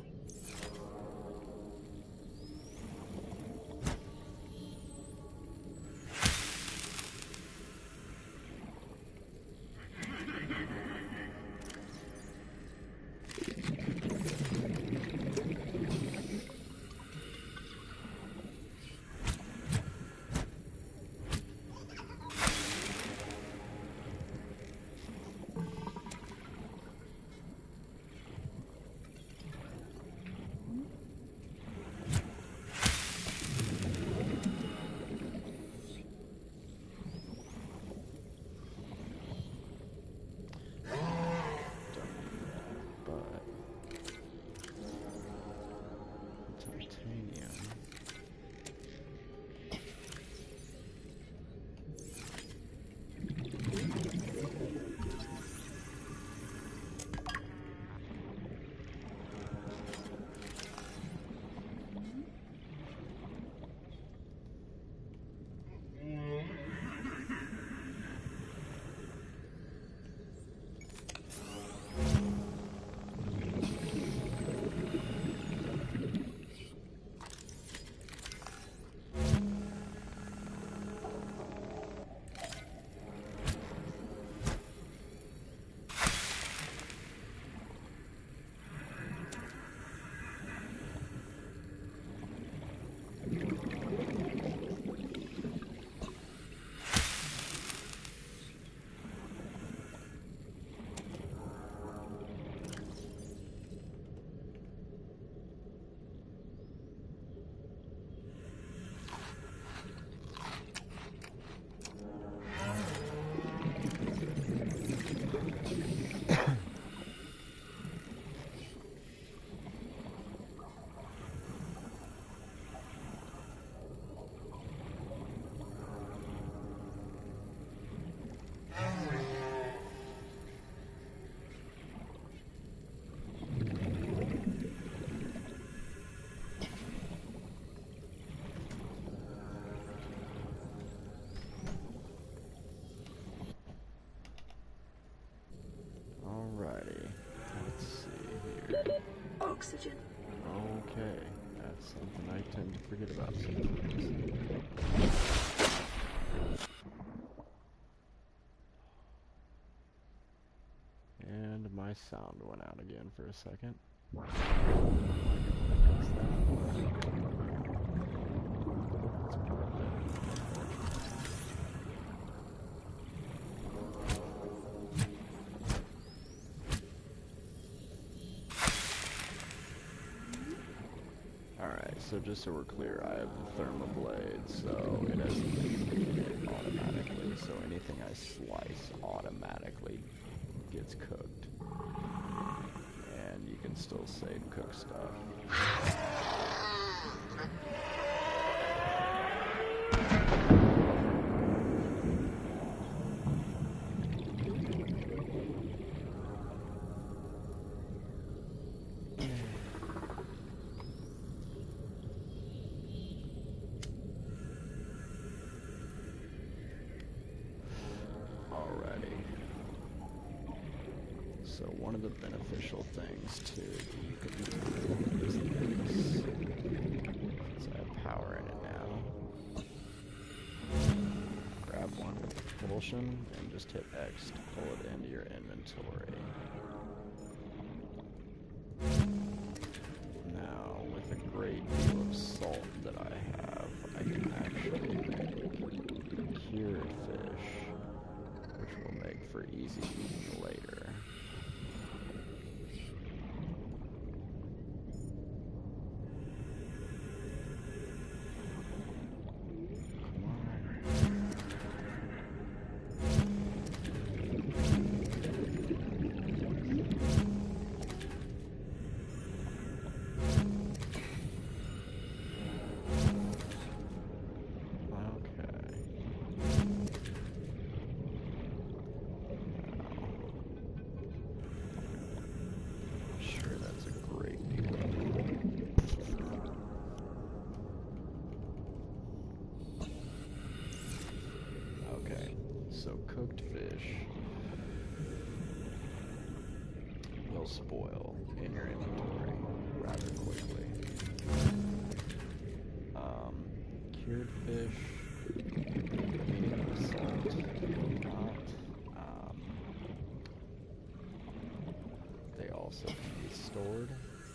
Something I tend to forget about sometimes. And my sound went out again for a second. Alright, so just so we're clear, I have the thermal blade, so it doesn't heat automatically, so anything I slice automatically gets cooked. And you can still save cooked stuff. So one of the beneficial things too that you can do is this. So I have power in it now. Grab one with propulsion and just hit X to pull it into your inventory. Now with a great deal of salt that I have, I can actually make cured fish, which will make for easy eating later. So cooked fish will spoil in your inventory rather quickly. Cured fish, meaning the salt, not. They also can be stored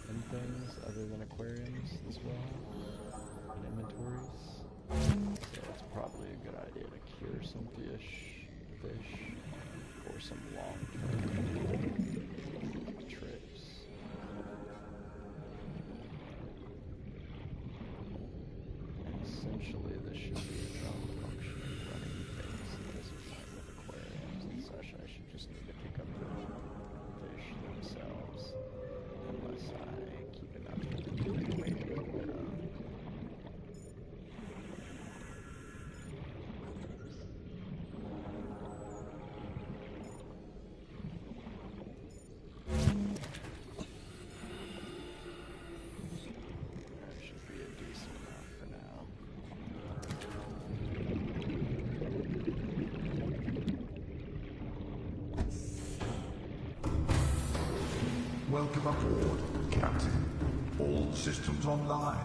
in things other than aquariums as well, in inventories. So it's probably a good idea to cure some fish for some long-term trips. And essentially this should be its own functioning running things at this point with aquariums and such. I should just need to pick up the fish themselves unless I keep enough to make it quit up. Welcome aboard, Captain. All systems online.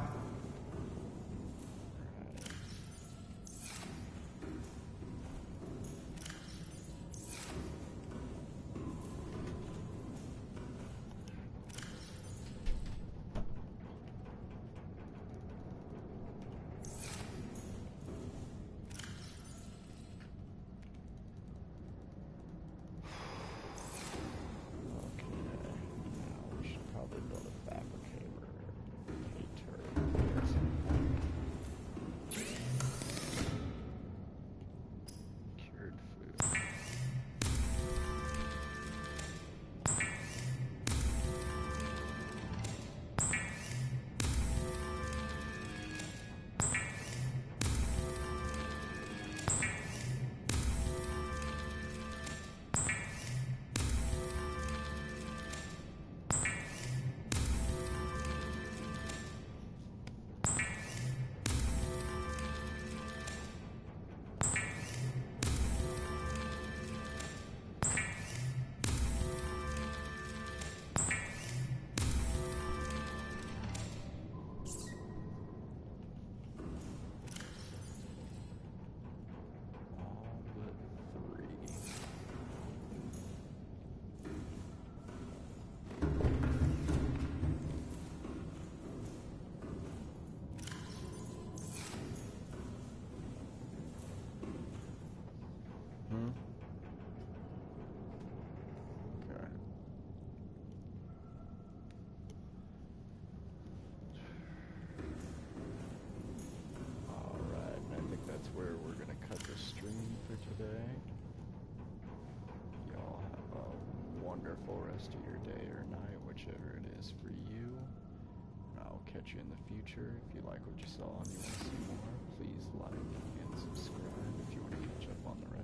Okay, now we should probably build a fabricator turret. Okay. Alright, and I think that's where we're gonna cut the stream for today. Y'all have a wonderful rest of your day or night, whichever it is for you. I'll catch you in the future. If you like what you saw and you want to see more, please like and subscribe if you want to catch up on the rest.